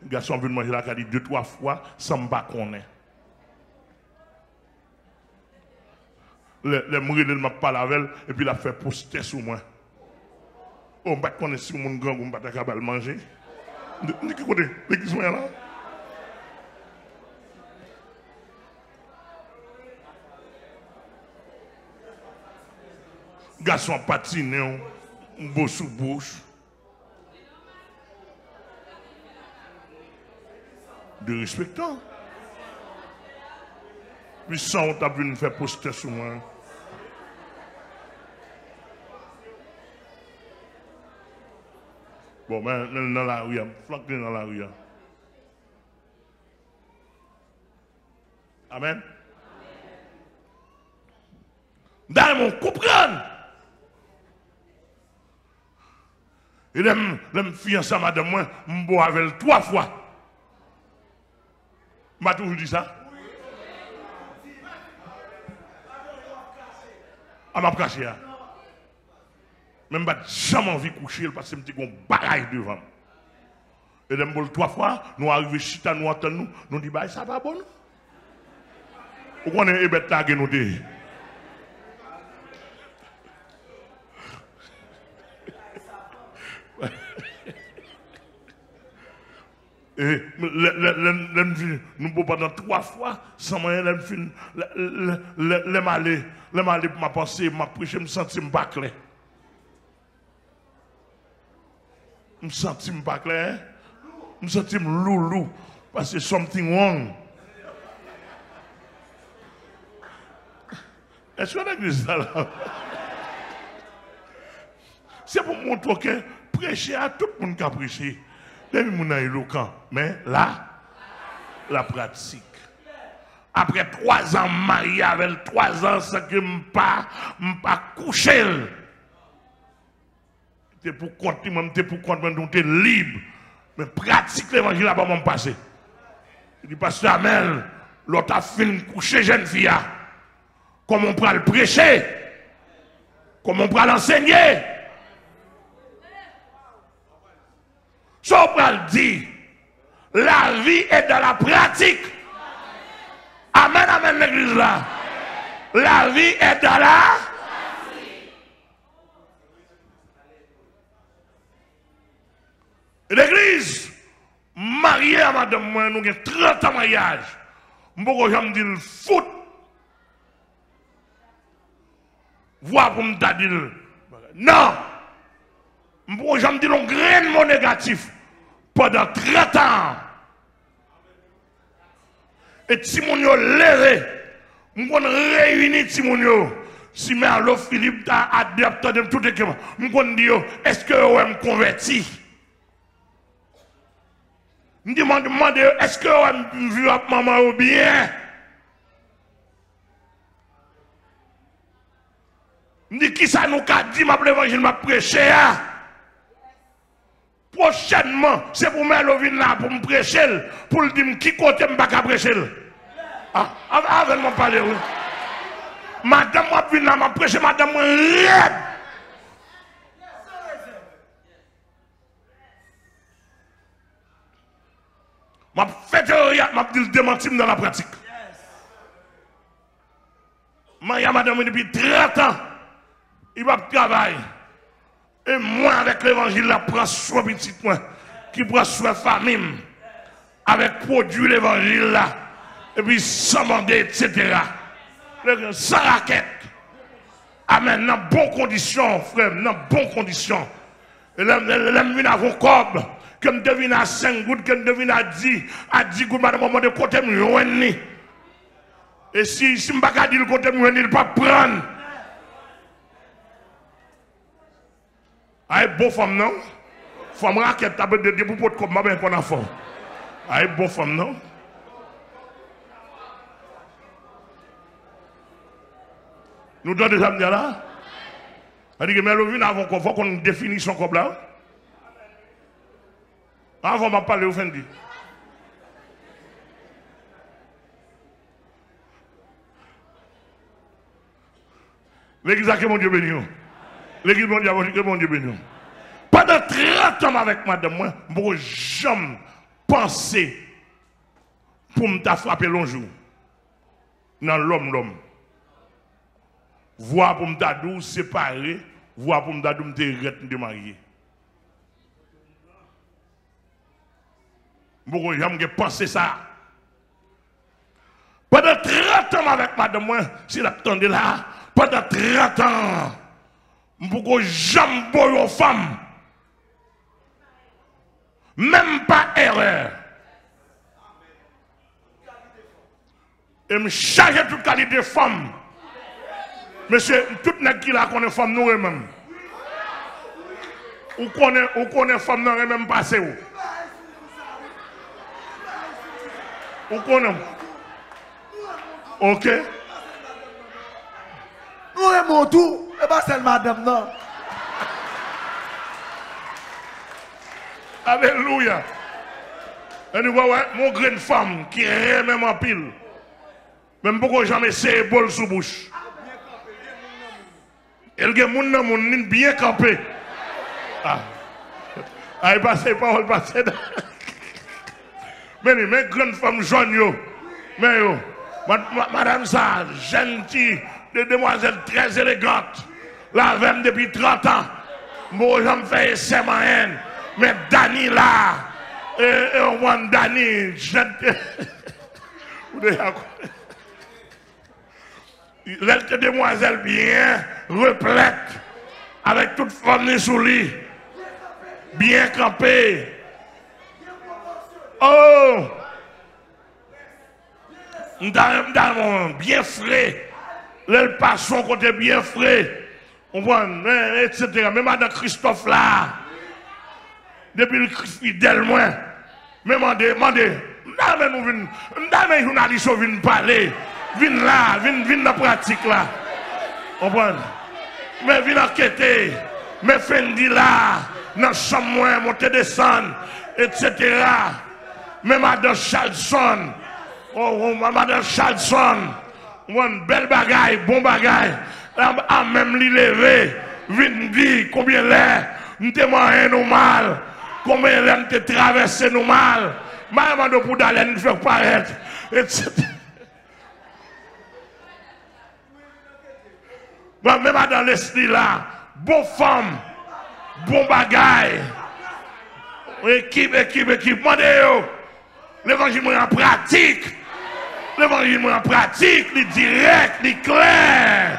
garçon veut manger la cali 2-3 fois, sans me connaître. Les mourir de ma parole avec elle, et puis la fait poster sur moi. On va connaître si mon grand, on va pas manger. De qui côté? De qui sont là? Garçon patiné, beau sous bouche. De respectant. Puis sans on t'a vu nous faire poster sur moi. Bon, mais dans la rue, flanqué dans la rue. Amen. Dans mon comprendre. Et les fiancés, madame, moi, je bois avec elle 3 fois. Je m'a toujours dit ça. Je m'a caché. Même pas jamais envie de coucher parce que je me dis qu'on bagaille devant. Et les 3 fois, nous arrivons chita, nous entendons, nous disons, bah, ça va bon. Ou qu'on est bête là, nous dit. Et nous pouvons pendant 3 fois, sans moyen, les malais pour ma pensée, ma prêcher, me sentir bâclé. Je me sens pas clair, je me sens loulou, parce que something wrong. Est-ce qu'on a église là? C'est pour montrer que prêcher à tout le monde qui a prêché. Les gens sont éloquents, mais là, la pratique. Après 3 ans marié avec 3 ans, c'est que je ne pas coucher. C'est pour compte, moi, c'est pour compte, nous sommes libres. Mais pratique l'évangile là-bas, mon passé. Il dit, pasteur Amel, l'autre a fini coucher jeune fille. Comment on peut le prêcher? Comment on peut l'enseigner? Si on peut le dire, la vie est dans la pratique. Amen, amen, l'église là. La vie est dans la pratique. L'église, mariée à madame, moi, nous avons 30 ans de mariage. Je ne dis pas foot. Voir pour me dire non. Je ne dis pas un grain mot négatif pendant 30 ans. Et si mon yo léré, je réunir si mon yo. Si mais alors Philippe a adapté de tout équipe, je dis est-ce que vous me converti? Je me demande, est-ce que vous avez vu à maman ou bien? Je me dis, qui ça nous a dit, ma l'évangile m'a prêché? Prochainement, c'est pour me lever là, pour me prêcher, pour le dire, qui côté me pas prêcher? Avec moi parler, oui. Madame, moi, vient là, m'a prêché, madame, moi, raide. Ma fait m'a dit démentir dans la pratique. Maria madame depuis 30 ans, il va travailler. Et moi avec l'évangile, je prends soin petit moi, qui prend soin famille, avec produit l'évangile là, et puis sans demander, etc. Sans raquette. Amen, dans bonnes conditions, frère, dans bonnes conditions. Et là, je viens à vos corps. Que je devine à 5 gouttes, que je devine à 10 gouttes, madame, moment de côté, je et si je ne peux pas dire le côté, je ne peux pas prendre. Aïe, beau femme, non? Femme raquette, t'as besoin de pour comme ma mère qu'on a fait. Aïe, beau femme, non? Nous donnons des amis là? Elle dit que mais le vin avant qu'on définisse son comme là. Avant de parler au Fendi. L'église a que mon Dieu béni. L'église mondiale a que mon Dieu béni. ans avec madame, moi, je ne jamais penser pour me frapper long jour. Dans l'homme. Voir pour me dire séparer, voir pour me dire me marier. Je ne jamais penser ça. Pendant 30 ans avec madame, moi, si l'attendez là, pendant 30 ans, je ne jamais voir une femme. Même pas erreur. Et me charger toute qualité de femme. Monsieur, tout le monde qui là connaît femme, nous même. Ou connaît femme, nous même passé. Ou connaît. Ok? Nous aimons tout, et pas celle madame, non. Alléluia. Et nous voyons mon grande femme qui est même en pile. Même beaucoup jamais essayé bol sous bouche. Elle a moun bien campé. Ah. Elle passe pas, elle passe. Mais grande femme jaune yo. Mais yo, madame ça, gentille, des demoiselles très élégantes. La veine depuis 30 ans. Moi, je me fais essayer moyenne. Mais Dani là, et on voit Dani, l'elle demoiselle bien replète, avec toute femme sous lit, bien campée. Oh! Bien frais. L'elle passe son côté bien frais. On voit, etc. Même Madame Christophe là, depuis le fidèle, moi, me demandez, nous journalistes viennent parler, viennent là, viennent dans la pratique là. On voit, mais viennent enquêter, mais Fendi là, dans la chambre, monter, descendre, etc. Mais Madame Charlson, Madame Charlson, une belle bagaille, bon bagaille, à même lui lever, vient dire combien l'air, nous te nous mal, combien l'air te traversé nous mal, maman de pour d'aller nous faire paraître, etc. Même dans l'esprit là, bon femme, bon bagaille, équipe, demandez-vous, l'évangile en pratique. L'évangile en pratique, il direct, il clair.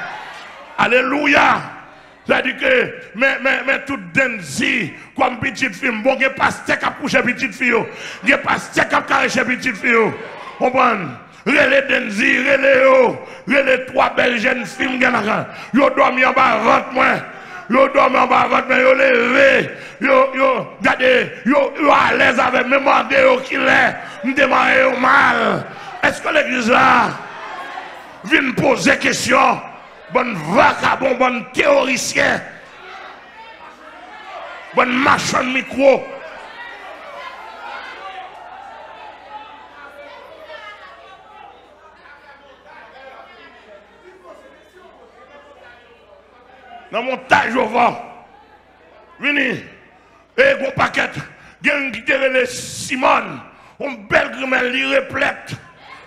Alléluia. C'est-à-dire que, mais tout denzi, comme petite fille, bon, il y a pas de qui a couché petite fille, il n'y a pas de qui a caressé petite fille. On prend, relais denzi, relais trois belles jeunes filles, ils ont dormi en bas, ventre, moi. Yo dormi en bas, ventre, yo levé, yo, regardez, yo à l'aise avec me demander yo qui l'est, me demander yo mal. Est-ce que l'église là vient poser question? Bonne vagabond, bon théoricien, bon marchand de micro. Dans mon tage au vent, venez, et bon paquet, gang qui les Simone, une belle grimelle, li replète.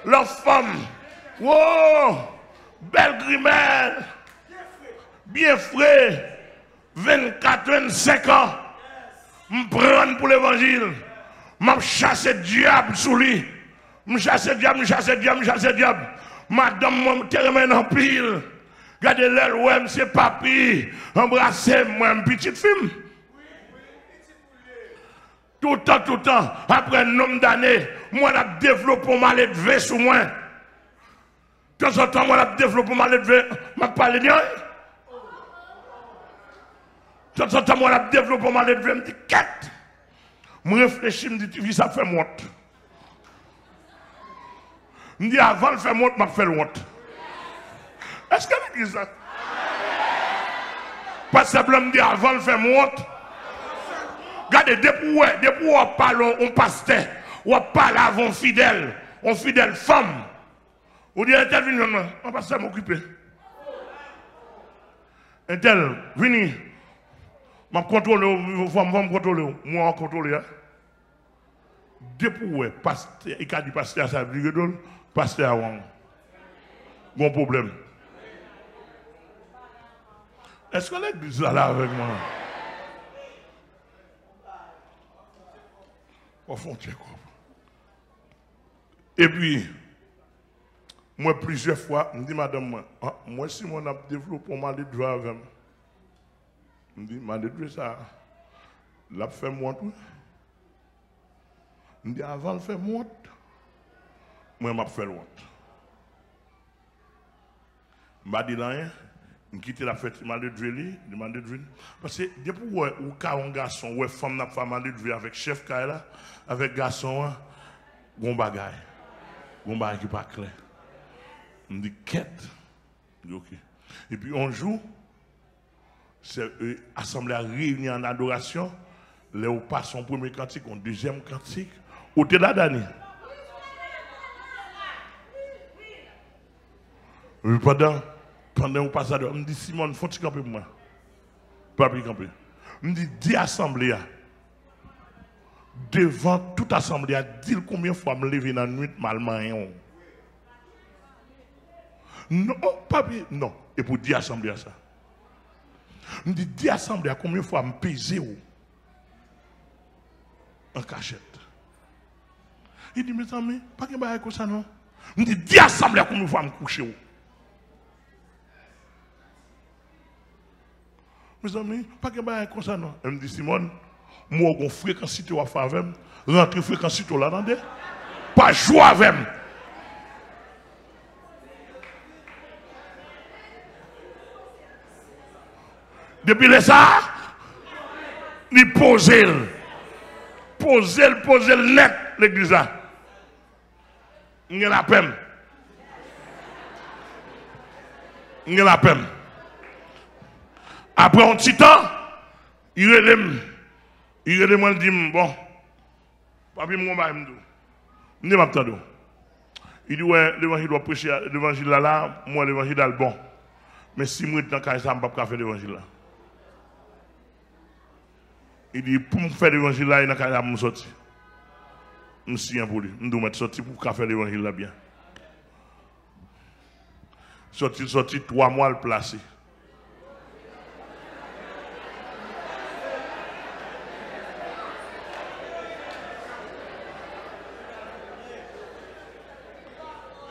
La femme, wow, belle grimelle, bien frais, 24-25 ans, me prendre pour l'évangile, me chasser diable sous lui, me chasser diable, madame, moi, me termine en pile, regardez l'aile, ouais, c'est papi, embrassez-moi, une petite fille. Tout le temps, après un nombre d'années, moi, je développe ma levé sur moi. De temps en temps, moi, je développe ma levé, je parle bien. De temps en temps, moi, je développe ma levé, je me dis, quête. Je réfléchis, je me dis, tu vis, ça fait monte. Je me dis, avant de faire monte, je fais monte. Est-ce que vous dites ça? Parce que je me dis, avant de faire monte, regardez, depuis on parle, on pasteur, on parle avant fidèle, on fidèle femme. On dit, un tel, venez, on passe à m'occuper. Un tel, venez, Je contrôle, je contrôle, moi je contrôle. Depuis pasteur, il a dit pasteur, ça veut dire que pasteur a un problème. Est-ce que l'église est là avec moi? Au fond, tu es quoi? Et puis, moi, plusieurs fois, je me dis, madame, moi, si on a développé un mal de droit avec moi, je me dis, mal de droit, ça, l'a fait monter. Je me dis, avant de faire monter, moi, je fait l'autre. Je ne dis rien, je quitte la fête, mal de droit, parce que depuis où un garçon, ou une femme n'a pas mal de droit avec chef Kaila, avec garçon, bon bagaille. Bon bagaille qui n'est pas clair. Je me dis, quête. Ok. Et puis un jour, c'est assemblée réunie en adoration. Là où passe son premier cantique, un deuxième cantique. Où t'es là, Dani? Pendant où passe là, je me dis, Simone, faut-tu camper pour moi? Pas plus camper. Je me dis, dis assemblée. Devant toute assemblée, dis combien de fois je me lever dans la nuit, mal. Non, papier, non. Et pour dire assemblée à ça. Je me dis, dis assemblée à combien de fois me peser en cachette. Il dit, mes amis, pas que je comme ça, non. Je me dis, dis assemblée à combien de fois me coucher. Mes amis, pas que je comme ça, non. Elle me dit, Simone, moi, je fréquence à faveur, rentre fréquence là, attendez. Pas jouer avec moi. Depuis les ça, il pose net l'église là. Il y a la peine. Il y a la peine. Après un petit temps, il relève. Il dit, bon, papi, mon mari, je ne il dit, ouais, l'évangile doit prêcher, l'évangile là, moi, l'évangile est bon. Mais si moi, je ne peux pas faire l'évangile là. Il dit, pour me faire l'évangile là, il n'a qu'à me sortir. Je suis pour lui. Je dois sortir pour faire l'évangile là bien. Sorti 3 mois le placer.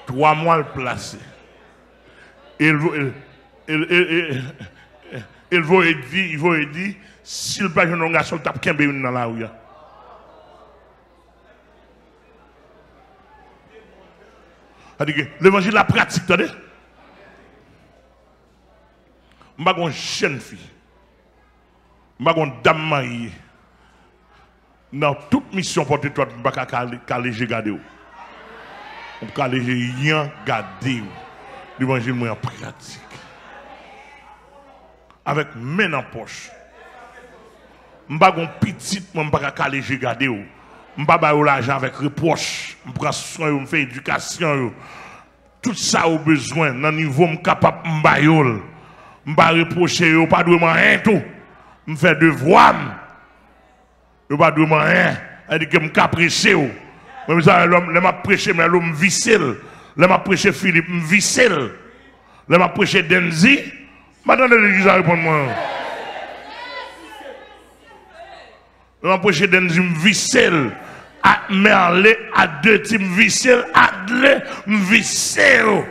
Trois mois le placer. Il va dire, si le pas un garçon tape qu'un bébé dans la rue. L'évangile la pratique, attendez. Je ne suis pas une jeune fille. Je ne suis pas une dame mariée. Dans toute mission pour toi, je ne suis pas caler garder. Je ne suis pas rien garder. L'évangile est en pratique. Avec main en poche. Je ne suis pas un petit, je ne suis pas caler garder. Je ne suis pas l'argent avec reproche. Je prends soin, je fais éducation. Tout ça au besoin. Dans le niveau, je suis capable de me je ne suis pas reprocher, je ne pas de rien tout. Je fais devoir. Je ne pas de rien. Je dis que je suis capricieux. Je suis prêché, mais je suis vissel. Je suis prêché Philippe, je suis vissel. Je suis prêché Denzi. Maintenant, l'église répond moi. Je suis prêché Denzi, je suis vissel. À Merle, à 2 types vissel, à 2 vissel.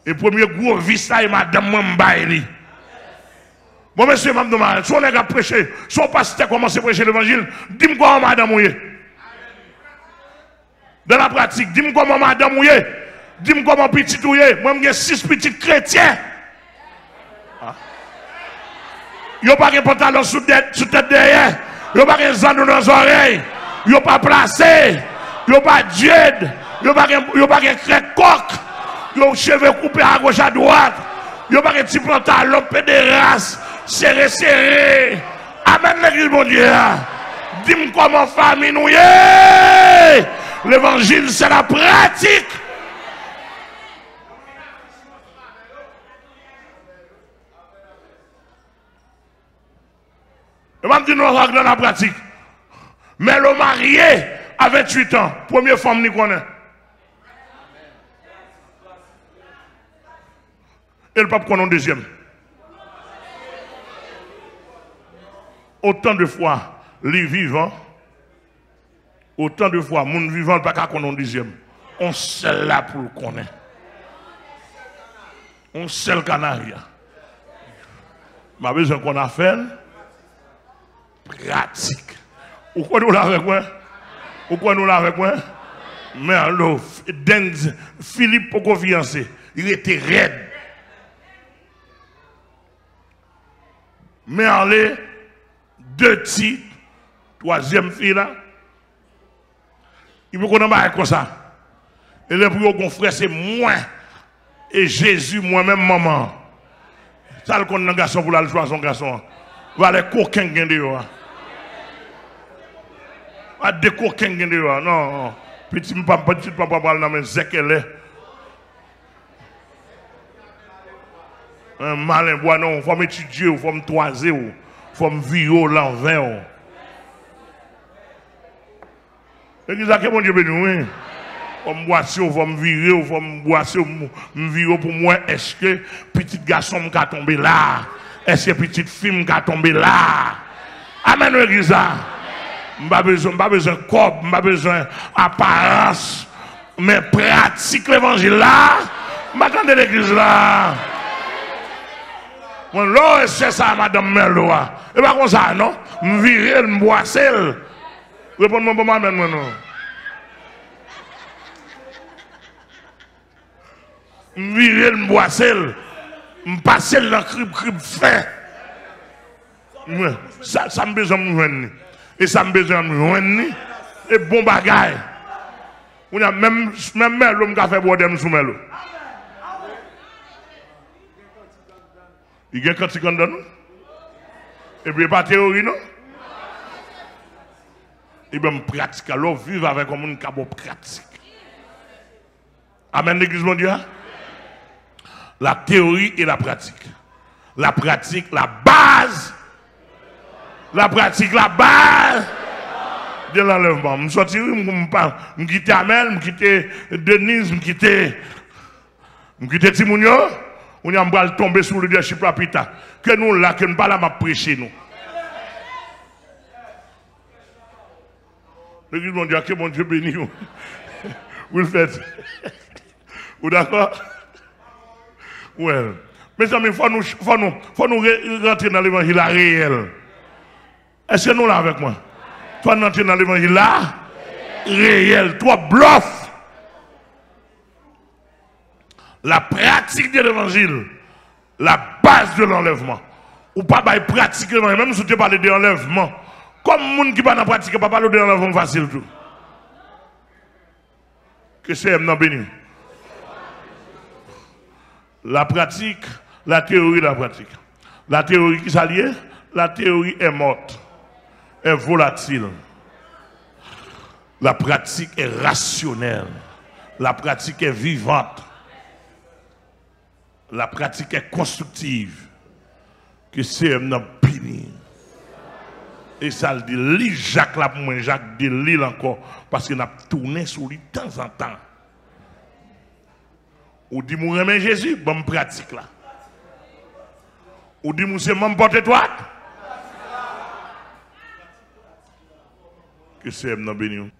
Et premier gros vis là, madame Mambaili. Bon, monsieur, madame, si on a prêché, si on pasteur commence à prêcher l'évangile, dis-moi comment madame ouye. Dans la pratique, dis-moi comment madame ouye. Dis-moi comment petit ouye. Moi, j'ai 6 petits chrétiens. Ils n'ont pas de pantalon sous tête derrière. Ils n'ont pas de zandou dans les oreilles. Ils n'ont pas placé. Ils n'ont pas Dieu. Ils n'ont pas de crête coq. Ils ont cheveux coupés à gauche à droite. Ils n'ont pas de petit pantalon pédérasse. Serré. Amen l'église, mon Dieu. Dis-moi comment famille nous est. L'évangile, c'est la pratique. Je vais dire non dans la pratique. Mais le marié à 28 ans, première femme nous connaît. Et le pape connaît deuxième. Autant de fois, les vivants, autant de fois, les vivants ne pas qu'à connaître deuxième. On seul là pour le connaître. On seul canaria. Ma besoin qu'on a fait pratique. Ou quoi nous l'avons avec moi? Ou quoi nous l'avons avec moi? Mais alors, Philippe pour confiancer, il était raide. Mais allez, deux titres, troisième fille là, il faut qu'on en parle comme ça. Et le plus haut frère, c'est moi et Jésus, moi-même, maman. Ça, le qu'on a un garçon pour la choisir son garçon. Va les coquins gagner dehors. Pas de coquins gagner dehors. Non, petit papa parle dans mes zékelés. Un malin bois, non, il faut m'étudier, il faut me toiser, il faut me virer l'envers. Et qui ça que mon Dieu béni, faut me boisser, il faut me virer, il faut me boisser, me virer pour moi. Est-ce que petit garçon m'a tombé là? Est-ce que petite fille m'a tombé là? Amen, l'église. Je n'ai pas besoin de corps, je n'ai pas besoin d'apparence, mais pratique l'évangile là. M'attendez l'église là. Mon là, c'est ça, madame Merlo. Et pas comme ça, non? Je virer, je boisser. Répondez-moi pour moi, non? Je virer, je boisser. Je passer dans le crib fin. Ça me besoin de me joindre. Et ça me besoin de me joindre. Et bon bagaille. Même Merlo, je fait boire des sous Merlo. Il y a quand tu condamnes. Et puis, pas théorie, non? Et bien, pratique. Alors, vivre avec un monde qui a pratique. Amen, l'église mondiale. La théorie et la pratique. La pratique, la base. La pratique, la base de l'enlèvement. Je suis sorti, je quitte Amel, je quitte Denise, je quitte Timounio. On a un tomber sur le leadership rapita. Que nous là, que nous pas là, m'a prêcher nous. L'église mondiale, que mon Dieu bénisse. Vous le faites. Vous d'accord? Ouais. Mes amis, il faut nous rentrer dans l'évangile réel. Est-ce que nous là avec moi? Il faut rentrer dans l'évangile là réel. Toi, bluff. La pratique de l'évangile, la base de l'enlèvement. Ou pas pratique l'évangile, même si tu parles de l'enlèvement. Comme les gens qui ne parlent pas pratique, pas parler de l'enlèvement facile tout. Que c'est non béni. La pratique, la théorie, la pratique. La théorie qui s'allie, la théorie est morte, est volatile. La pratique est rationnelle. La pratique est vivante. La pratique est constructive. Que c'est un béni. Et ça le dit, lis Jacques là pour moi, Jacques dit l'île encore, parce qu'il a tourné sur lui de temps en temps. Ou dit, moi remets Jésus, bonne pratique là. Ou dit, moi c'est mon porte-toi. Que c'est un béni.